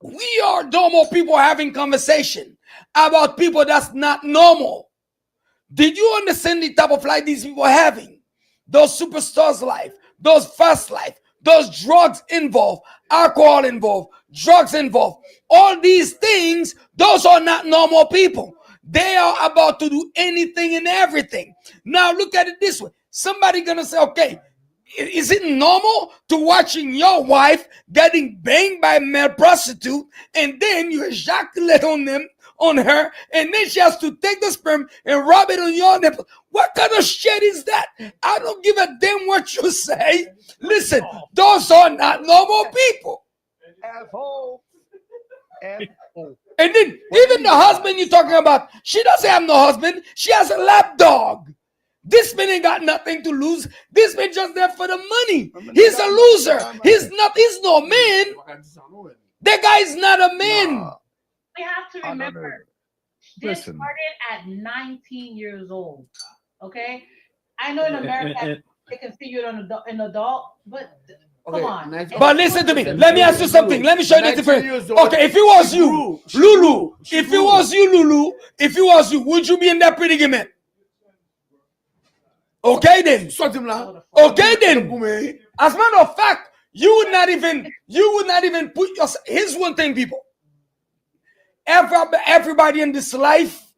We are normal people having conversation about people that's not normal. Did you understand the type of life these people are having? Those superstars' life, those fast life, those drugs involved, alcohol involved, drugs involved. All these things, those are not normal people. They are about to do anything and everything. Now look at it this way. Somebody gonna say, okay, is it normal to watching your wife getting banged by a male prostitute and then you ejaculate on them on her, and then she has to take the sperm and rub it on your nipple. What kind of shit is that? I don't give a damn what you say. Listen, those are not normal people. F-O. F-O. And then even the husband you're talking about, she doesn't have no husband. She has a lap dog. This man ain't got nothing to lose. This man just there for the money. He's a loser. He's no man. That guy is not a man. We have to remember, this started at 19 years old. Okay? I know in America they consider an adult, but come on. But listen to me. Let me ask you something. Let me show you the difference. Okay, if it was you, Lulu, if it was you, would you be in that predicament? Okay then. Okay then. As a matter of fact, you would not even put yourself. Here's one thing, people. Everybody in this life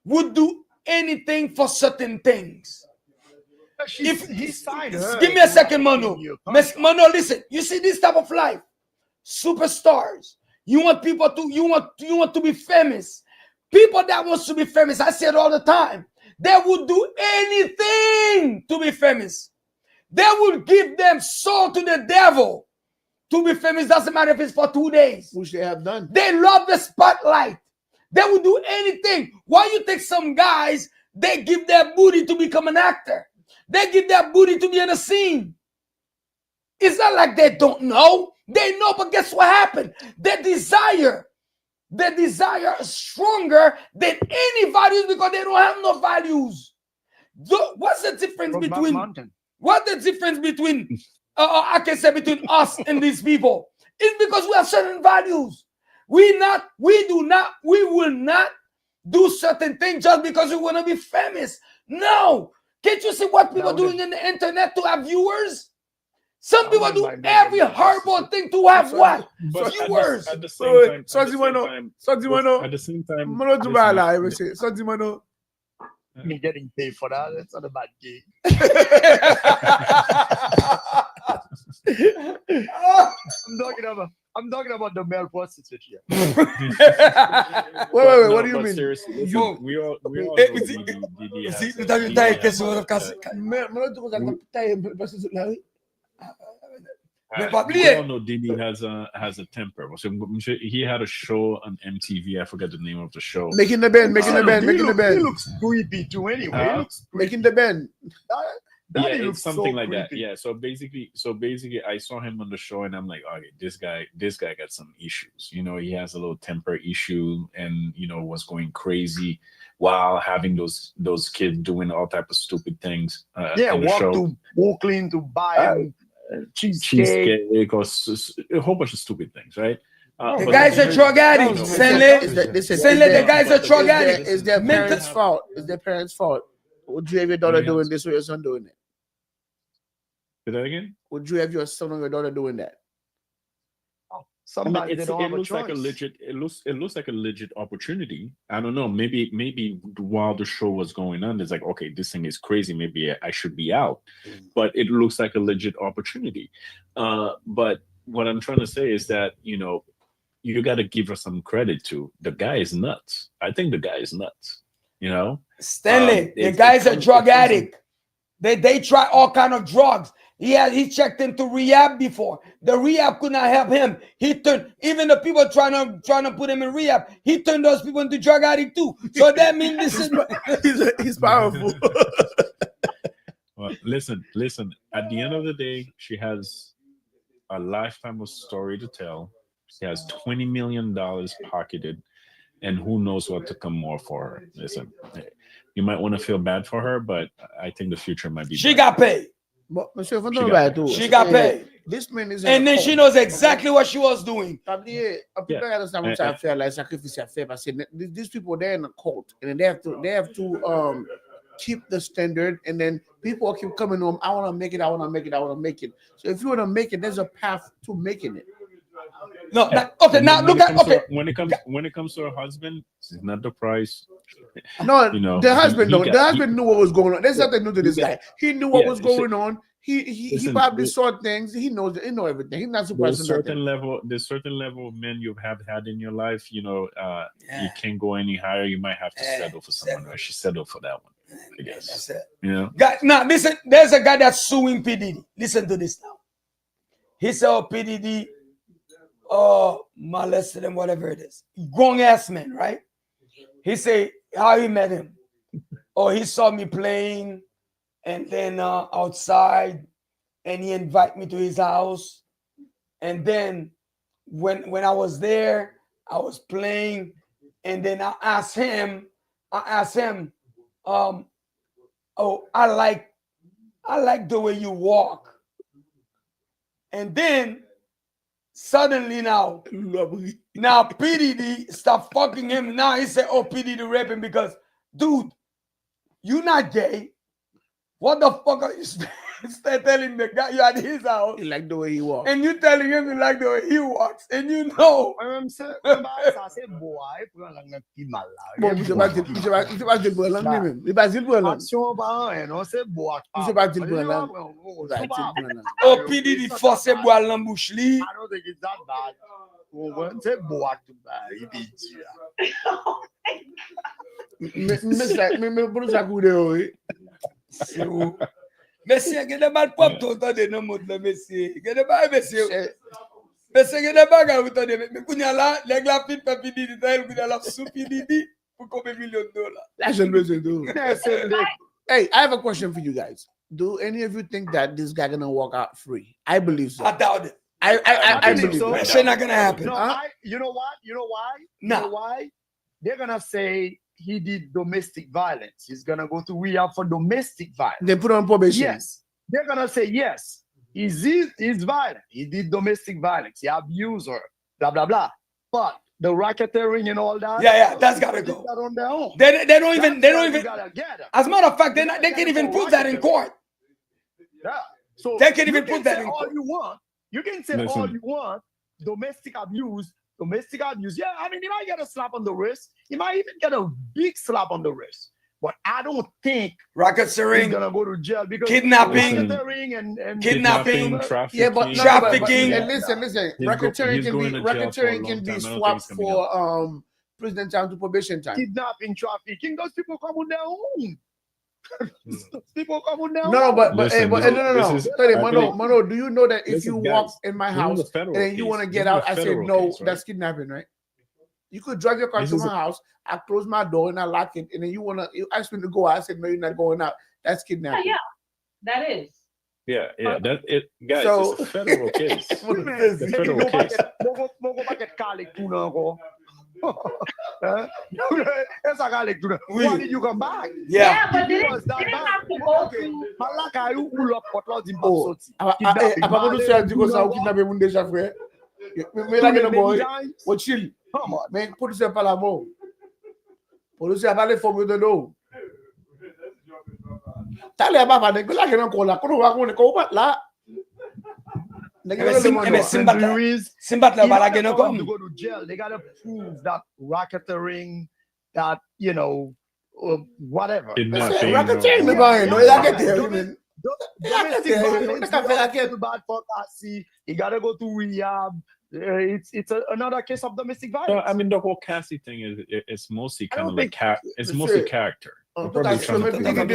would do anything for certain things. If he signed her, give me a second, Manu. Manu, listen. You see this type of life, superstars. You want people to you want to be famous. People that wants to be famous. I say it all the time. They would do anything to be famous. They would give them soul to the devil to be famous. Doesn't matter if it's for 2 days. Which they have done. They love the spotlight. They would do anything. Why you think some guys, they give their booty to become an actor? They give their booty to be in a scene. It's not like they don't know. They know, but guess what happened? Their desire is stronger than any values because they don't have no values. What's the difference between I can say between us and these people? It's because we have certain values. We will not do certain things just because we want to be famous. No. Can't you see what people are doing in the internet to have viewers? Some people do every horrible thing to have what? Viewers. At the same time, me getting paid for that, it's not a bad gig. I'm talking about the male prostitute here. Wait, what do you mean? Seriously, we all know Didi has a temper. So he had a show on MTV. I forget the name of the show. Making the band. He looks creepy too anyway. Making the band. Yeah, it's something so like that. Yeah. So basically, I saw him on the show, and I'm like, okay, this guy got some issues. You know, he has a little temper issue, and was going crazy while having those kids doing all type of stupid things. Walk to Brooklyn to buy cheesecake or a whole bunch of stupid things, right? The guy's a drug addict. The guy's a drug addict. Is their parents' fault? Is their parents' fault? Would you have your daughter doing this or your son doing it? Say that again? Would you have your son or your daughter doing that? It looks like a legit opportunity. I don't know. Maybe while the show was going on, it's like, okay, this thing is crazy. Maybe I should be out. But it looks like a legit opportunity. But what I'm trying to say is that you got to give her some credit to. The guy is nuts. I think the guy is nuts. Stanley, the guy's a drug addict. They try all kind of drugs. He checked into rehab before. The rehab could not help him. He turned even the people trying to put him in rehab. He turned those people into drug addict too. So that means he's powerful. Well, listen. At the end of the day, she has a lifetime of story to tell. She has $20 million pocketed, and who knows what to come more for her. Listen, you might want to feel bad for her, but I think the future might be. She got paid. But she got paid. This man is, and then she knows exactly what she was doing. These people, they're in a cult, and they have to keep the standard, and then people keep coming to them. I want to make it. So if you want to make it, there's a path to making it. No, okay. Now look at when it comes to her husband, it's not the price. No, You know, the husband he know. got- The husband knew what was going on. There's nothing new to this guy. He knew what Yeah, was so- going on. He Listen, probably saw things. He knows. He know everything. He's not surprised. There's certain level of men you have had in your life. You know, you can't go any higher. You might have to settle for someone else. She settled for that one, I guess. That's it. You know, Now listen, there's a guy that's suing P. Diddy. Listen to this now. He said, oh, P. Diddy, molested him, whatever it is. Grown ass man, right? He say how he met him. Oh, he saw me playing, and then outside, and he invited me to his house. And then when I was there, I was playing, and then I asked him, oh, I like the way you walk. And then suddenly now PDD stop fucking him. Now he said, oh, PDD raping because, dude, you not gay. What the fuck are you telling the guy you at his house? He like the way he walks. And you telling him you like the way he walks. And you know. Même ça, c'est boy, pour la langue qui mal là. Bon, je sais pas dire pour la langue même. Il va dire pour la langue. Action pas, non, c'est boy. Je sais pas dire pour la langue. Oh, PDD force boire l'embouche li. I don't think it's that bad. C'est boy tout bad. Il dit Mais pour ça couper. C'est où? Monsieur, il y a des mal propres tout le temps dans le monde, monsieur. Il y a des mal, monsieur. Monsieur, il y a des bagages, vous entendez. Mais quand il y a là, les gars, puis papi dit, il y a la soupe, il dit, pour combien de millions de dollars? That's what I'm do. Hey, I have a question for you guys. Do any of you think that this guy gonna walk out free? I believe so. I doubt it. I believe so. so. It's not gonna happen. No, you know what? You know why? They're gonna say he did domestic violence. He's gonna go to rehab for domestic violence. They put on probation. Yes. They're gonna say yes. He's violent. He did domestic violence. He abused her. Blah blah blah. But the racketeering and all that. Yeah, that's gotta go. That on their own. They don't even. Gotta get them. As a matter of fact, they can't even prove that in court. Yeah. So They can't even you put that say in all court. you want. You can say Listen. all you want. Domestic abuse. Yeah, I mean, he might get a slap on the wrist. He might even get a big slap on the wrist. But I don't think he's Racketeering, gonna go to jail because Kidnapping. racketeering and Kidnapping, trafficking. Yeah, but Trafficking. And listen. Racketeering can be swapped for prison time to probation time. kidnapping, trafficking. Those people come on their own. People come on their own. No, but Listen, no. this is- Sorry, I Mano, think- Mano, do you know that if Listen, you guys, walk in my this is a house and federal then you case. want to This get is a out, I say federal no, case, right? that's kidnapping, right? You could drive your car This to is my house, I close my door and I lock it, and then you ask me to go out, I said no, you're not going out. That's kidnapping. Yeah, that is. Yeah, that it, guys. So- It's a federal case. What is this? It's a federal case. Why did you come back? Yeah. But they Was didn't that bad? have to go Okay. through. Malaka, you pull up potlos in Oh, Babsoti. apa quando você diz que você kidnapping moun déjà frère? Me la que no boy. O chill. Come on. Mais polícia fala mão. Polícia fala fome de novo. Tá ali abava de lá que não cola. Quando vai com o bat lá. Simbat la bala que no To come. go to jail, they gotta prove that racketeering, that whatever. Kidnapping. Racketeering me no. ba no ya que te men. Domestic violence, Don't not too bad for Cassie. He gotta go to rehab. It's another case of domestic No, violence. I mean the whole Cassie thing is mostly I kind don't of like it's Monsieur. mostly character. En They're tout probably cas, trying to je put me that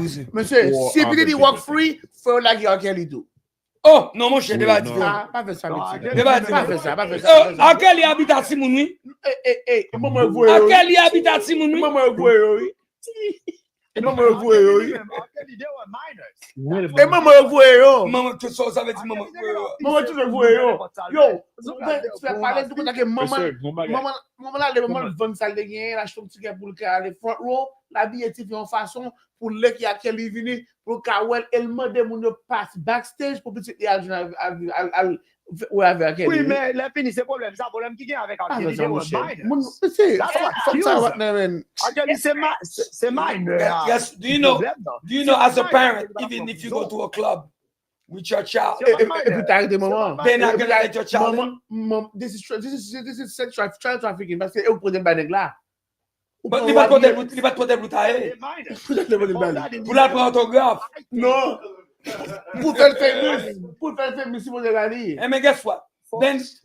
dis up. monsieur, Or si P. Diddy other walk people. free, faut like R. Kelly do. Oh, non, mon cher, Oui, débat non. différent. Ah, pas fait ça, Non, monsieur. Débat Pas fait différent. ça, pas fait ça. À quel habite à Simouni? Maman vous À quel habite à Simouni? Maman vous Maman vous They were minors. Wait a Et minute. maman vous Maman, tout ça, ça veut dire maman. Maman tu le vois yo. Tu vas parler de quoi que maman Monsieur, go back. maman là les maman vend ça de gain la chambre ticket pour le cas les front row la billet en façon pour le qui a Kelly vini pour Kawel elle demande mon yo passe backstage pour petit al ouais avec Kelly. Oui, mais les finis, c'est problème. Ça, problème qui vient avec Kelly, they were minors. Kelly, c'est minor. Yes, do you know, as a parent, even if you go to a club with your child, Et puis t'as arrêté maman. they're not gonna let your child in. Maman, this is sex trafficking, child trafficking parce que eux prennent pas nèg là. But il va te brutailler. Pour la prendre autographe. Non. Pour faire famous, si vous regardez. And man, guess what?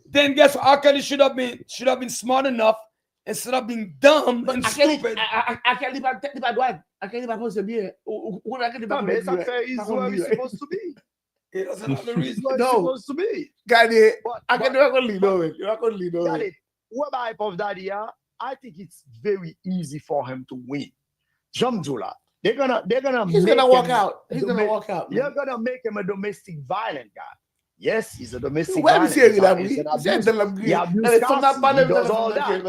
Then guess what? R. Kelly should have been smart enough instead of being dumb and stupid. À quel pas droit. À quel pas penser bien. Ou à quel pas mais ça fait is where it's supposed to be. It doesn't have the reason. It's supposed to be. Regardez, à quel pas lead over. You are going to lead over. Got it. What type of that here? I think it's very easy for him to win. Jamdula. They're gonna He's make gonna walk him out. He's gonna walk out. You're gonna make him a domestic violent guy. Yes, he's a domestic Where violent is he? guy. He's an abuse. He abuse cars, he does all that.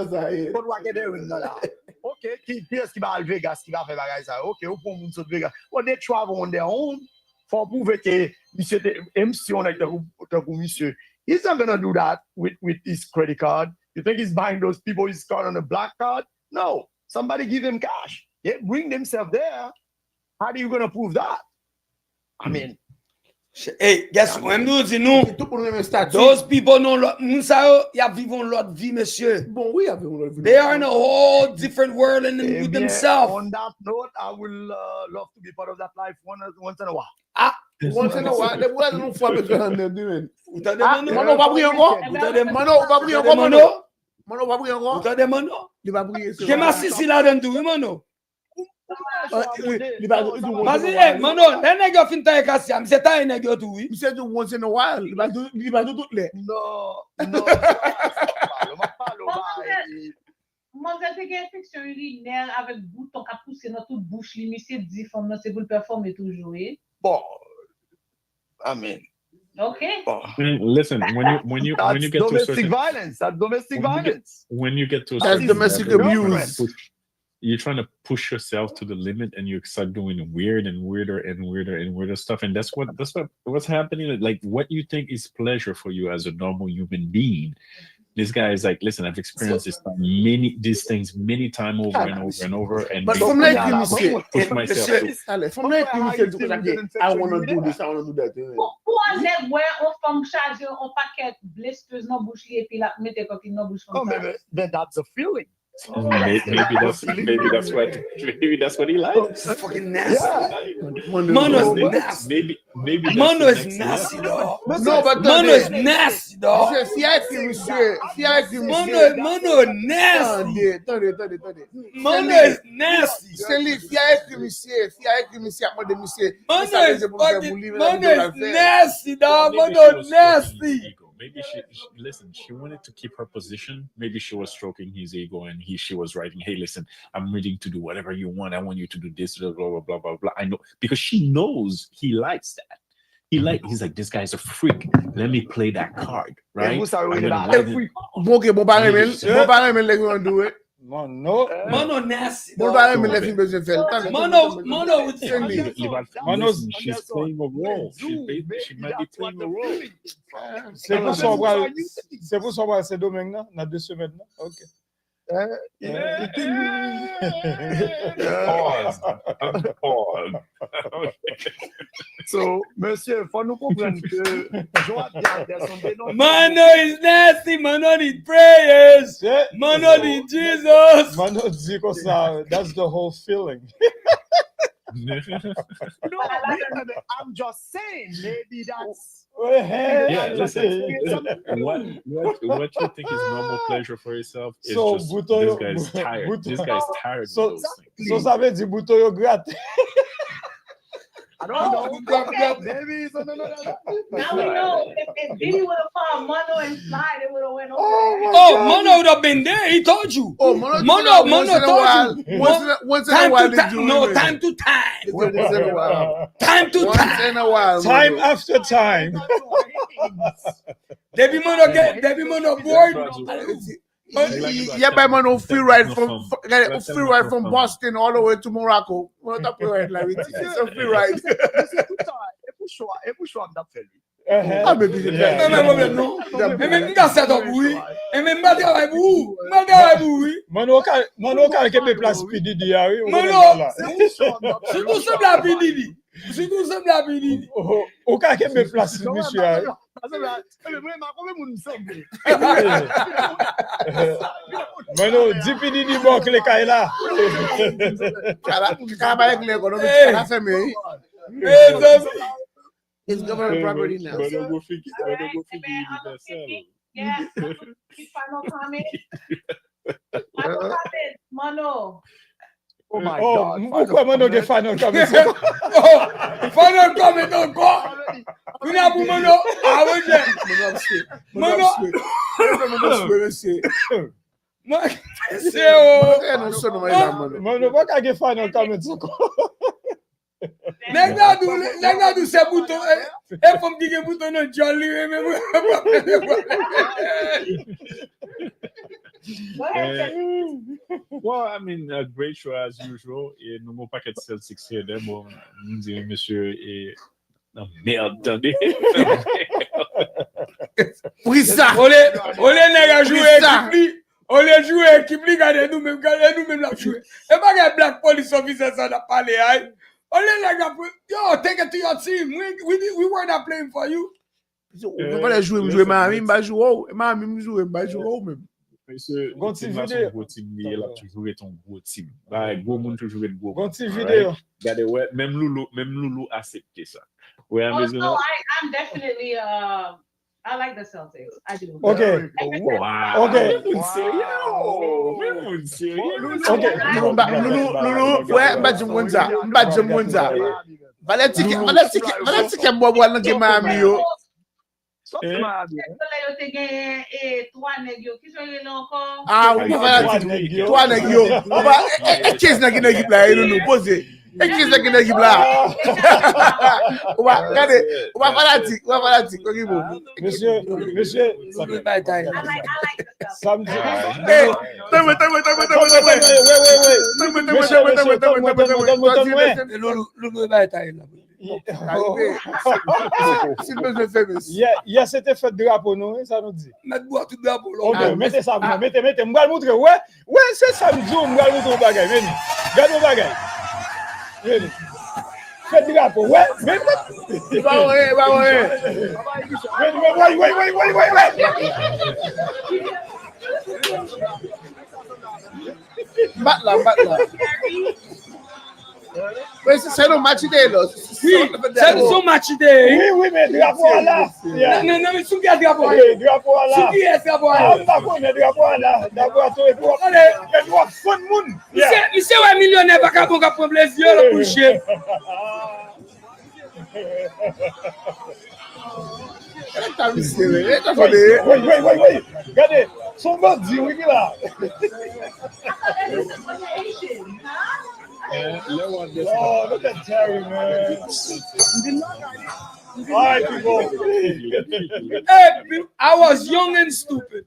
But what can they do that? Okay, qu'est-ce qui va à Vegas, qui va faire bagaille ça? Okay, au point de Vegas. Well, they travel on their own for prouver que monsieur MC on avec monsieur. He's not gonna do that with his credit card. You think he's buying those people his card on a black card? No. Somebody give him cash. They bring themselves there. How are you gonna prove that? I mean, hey, guess what? Those people know l'autre vie, monsieur. Bon, oui, avec l'autre vie. They are in a whole different world and with themselves. On that note, I will love to be part of that life once in a while. Once in a while, they will not fall behind them doing. Mano va briller encore. Mano va briller encore. Mano va briller encore. Vous avez mano? Il va briller. Que ma sisi là dans tout, mano. Vas-y, mano, les nègres fin taille Cassie, mais c'est taille nègre tout, oui. Il sait once in a while. Il va do toutes les. No. Moi, j'ai une infection urinaire avec bouton qui a poussé dans toute bouche, monsieur dit femme c'est pour le performer toujours. Bon, I mean. Okay. Listen, when you get to domestic violence, that's domestic violence. When you get to that's domestic abuse. You're trying to push yourself to the limit, and you start doing weird and weirder and weirder and weirder stuff, and that's what's happening. Like what you think is pleasure for you as a normal human being. This guy is like, listen, I've experienced these things many times over and over and over. And but from like you say, push myself. From like you say, I want to do this, I want to do that. Pour aller voir on femme charger on paquet blisters dans bouche et puis la mettre coquille dans bouche comme ça. Then that's a feeling. Maybe that's what he likes. That's fucking nasty. Yeah. Mano is nasty. Maybe Mano is nasty, dog. No, but Mano is nasty, dog. Mano is nasty. Mano is nasty. Mano is nasty, dog. Mano is nasty. Maybe she wanted to keep her position. Maybe she was stroking his ego and she was writing, hey, listen, I'm willing to do whatever you want. I want you to do this, blah, blah, blah, blah, blah. I know, because she knows he likes that. He's like, this guy's a freak. Let me play that card, right? Mano nasty. She's playing a role. She might be playing a role. C'est pour savoir ce domaine là, dans 2 semaines là. OK. Pause. So, monsieur, faut nous comprendre que Mano is nasty. Mano need prayers. Mano need Jesus. Mano dit comme ça, that's the whole feeling. No, I'm just saying, maybe that's. Yeah, listen. What you think is normal pleasure for yourself is so, just this guy's tired. This guy's tired of those things. So ça veut dire bouton yo gratte. I don't know. Maybe it's Now we know if Diddy would have found Mano and Slide, it would have went over. Mano would have been there. He told you. Mano told you. Once in a while, time to time. Once in a while. Time to Once time. in a while. Time after time. Debbie Mano bored. Yeah, but man, free ride from Boston all the way to Morocco. What a free ride, like it's a free ride. Mano ka ke be place PDD ya oui. Surtout semble à PDD. O ka ke be place monsieur. Mano, DPD di bok le kay la. It's government property now. Yeah. Final comment. Final comment, Mano. Oh my Oh, God. pourquoi Mano get final comment? Oh, final comment encore. Vous avez pour Mano. Ah oui, Mano. C'est Mano, pas qu'à get final comment Nègre ces boutons. Et faut me dire que bouton non jolly mais Well, I mean, a great show as usual. Et nous mon paquet de Celtics here, then bon, nous disons monsieur et merde, attendez. Oui, ça. On les nègres jouer équipe. On les joue équipe, regardez nous-mêmes la jouer. Et pas que Black Police Officer ça n'a pas les ailes. On les nègres, yo, take it to your team. We were not playing for you. On va jouer Miami, on va jouer même. Monsieur, Gonti c'est vidéo. un gros team, il a toujours été un gros team. Bah, gros monde toujours être gros. Gonti vidéo. Regardez, ouais, même Loulou accepté ça. Ouais, Oh, mais no, I'm definitely I like the Celtics. I do. Okay. wow. Okay. Okay. Loulou, ouais, Mbadjem Wenza. Valetike mbwa nan gen Miami yo. Ah, oui, Valetike. Toi nèg yo. Kiss nèg nan équipe là, nous poser. Kiss nèg nan équipe là. On va regarder, on va fanatique, Monsieur, I like the Celtics. samedi. Hey, Hier, c'était fait drapeau, non? Ça nous dit. Mettre bois tout drapeau là. Ok, mettez ça, mettez. Je vais montrer. Ouais, c'est samedi, je vais montrer au bagage. Venez. Regarde au bagage. Venez. Faites drapeau, ouais. Venez. Bat là. Ouais, c'est un match idée là. C'est son match idée. Oui, mais drapeau là. Non, mais sous qui a drapeau? Oui, drapeau là. Sous qui est drapeau? Ah, pas quoi, mais drapeau là. Drapeau à toi et pour. Allez, il doit fond monde. Monsieur ouais millionnaire pas capable de prendre les yeux là pour chier. Oui. Regardez, son bandit, oui, là. Oh, look at Terry, man. All right, people. Hey, I was young and stupid.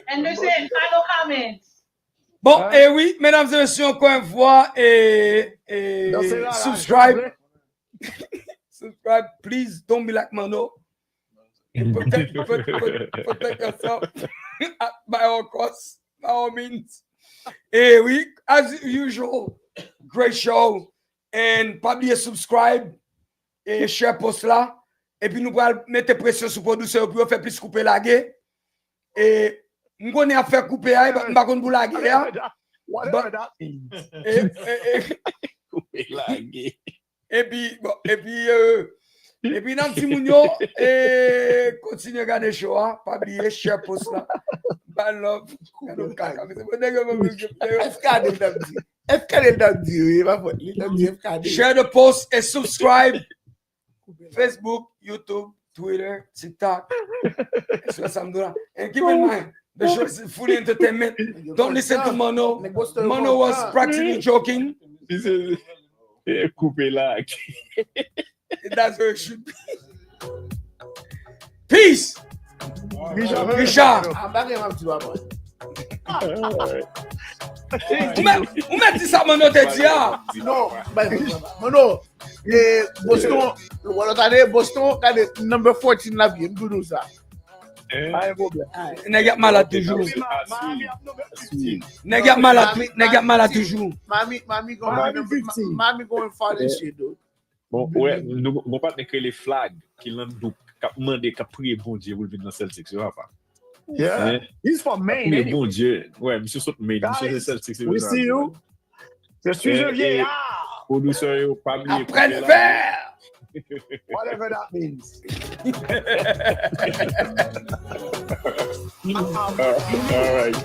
Anderson, final comments. Bon, et oui, mesdames et messieurs, encore une fois, et subscribe. Subscribe, please don't be like Mano. Protect yourself by all costs, by all means. Et oui, as usual, great show. And probably subscribe et share post là. Et puis nous allons mettre pression sur le producteur pour faire plus couper la guerre. Et nous allons faire couper la guerre, nous allons pour la guerre. Et puis, bon, et puis, dans petit mounio, et continue à regarder le show, pas oublier, share post là. Bad love. Share the post and subscribe. Facebook, YouTube, Twitter, TikTok. And keep in mind, the show is fully entertainment. Don't listen to Mono. Mono was practically joking. Couper là. That's where it should be. Peace. Richard. Où mettez ça, Mono, t'es dit? Non, Mono, Boston, Boston, number 14 la vie, nous ça. Pas un problème. Nèg ap malade toujours. Nèg ap malade toujours. Mommy going far this shit, dude. Bon, ouais, nous pas que les flags qui l'ont demandé qu'à prier bon Dieu pour venir dans Celtics, tu vois pas. Yeah. He's from Maine. Prier Anyway. bon Dieu. Ouais, monsieur saute Maine, monsieur Guys, c'est Celtics. we see you. Je suis un vieillard. Producer, pas oublier. Après le faire. Whatever that means. All right.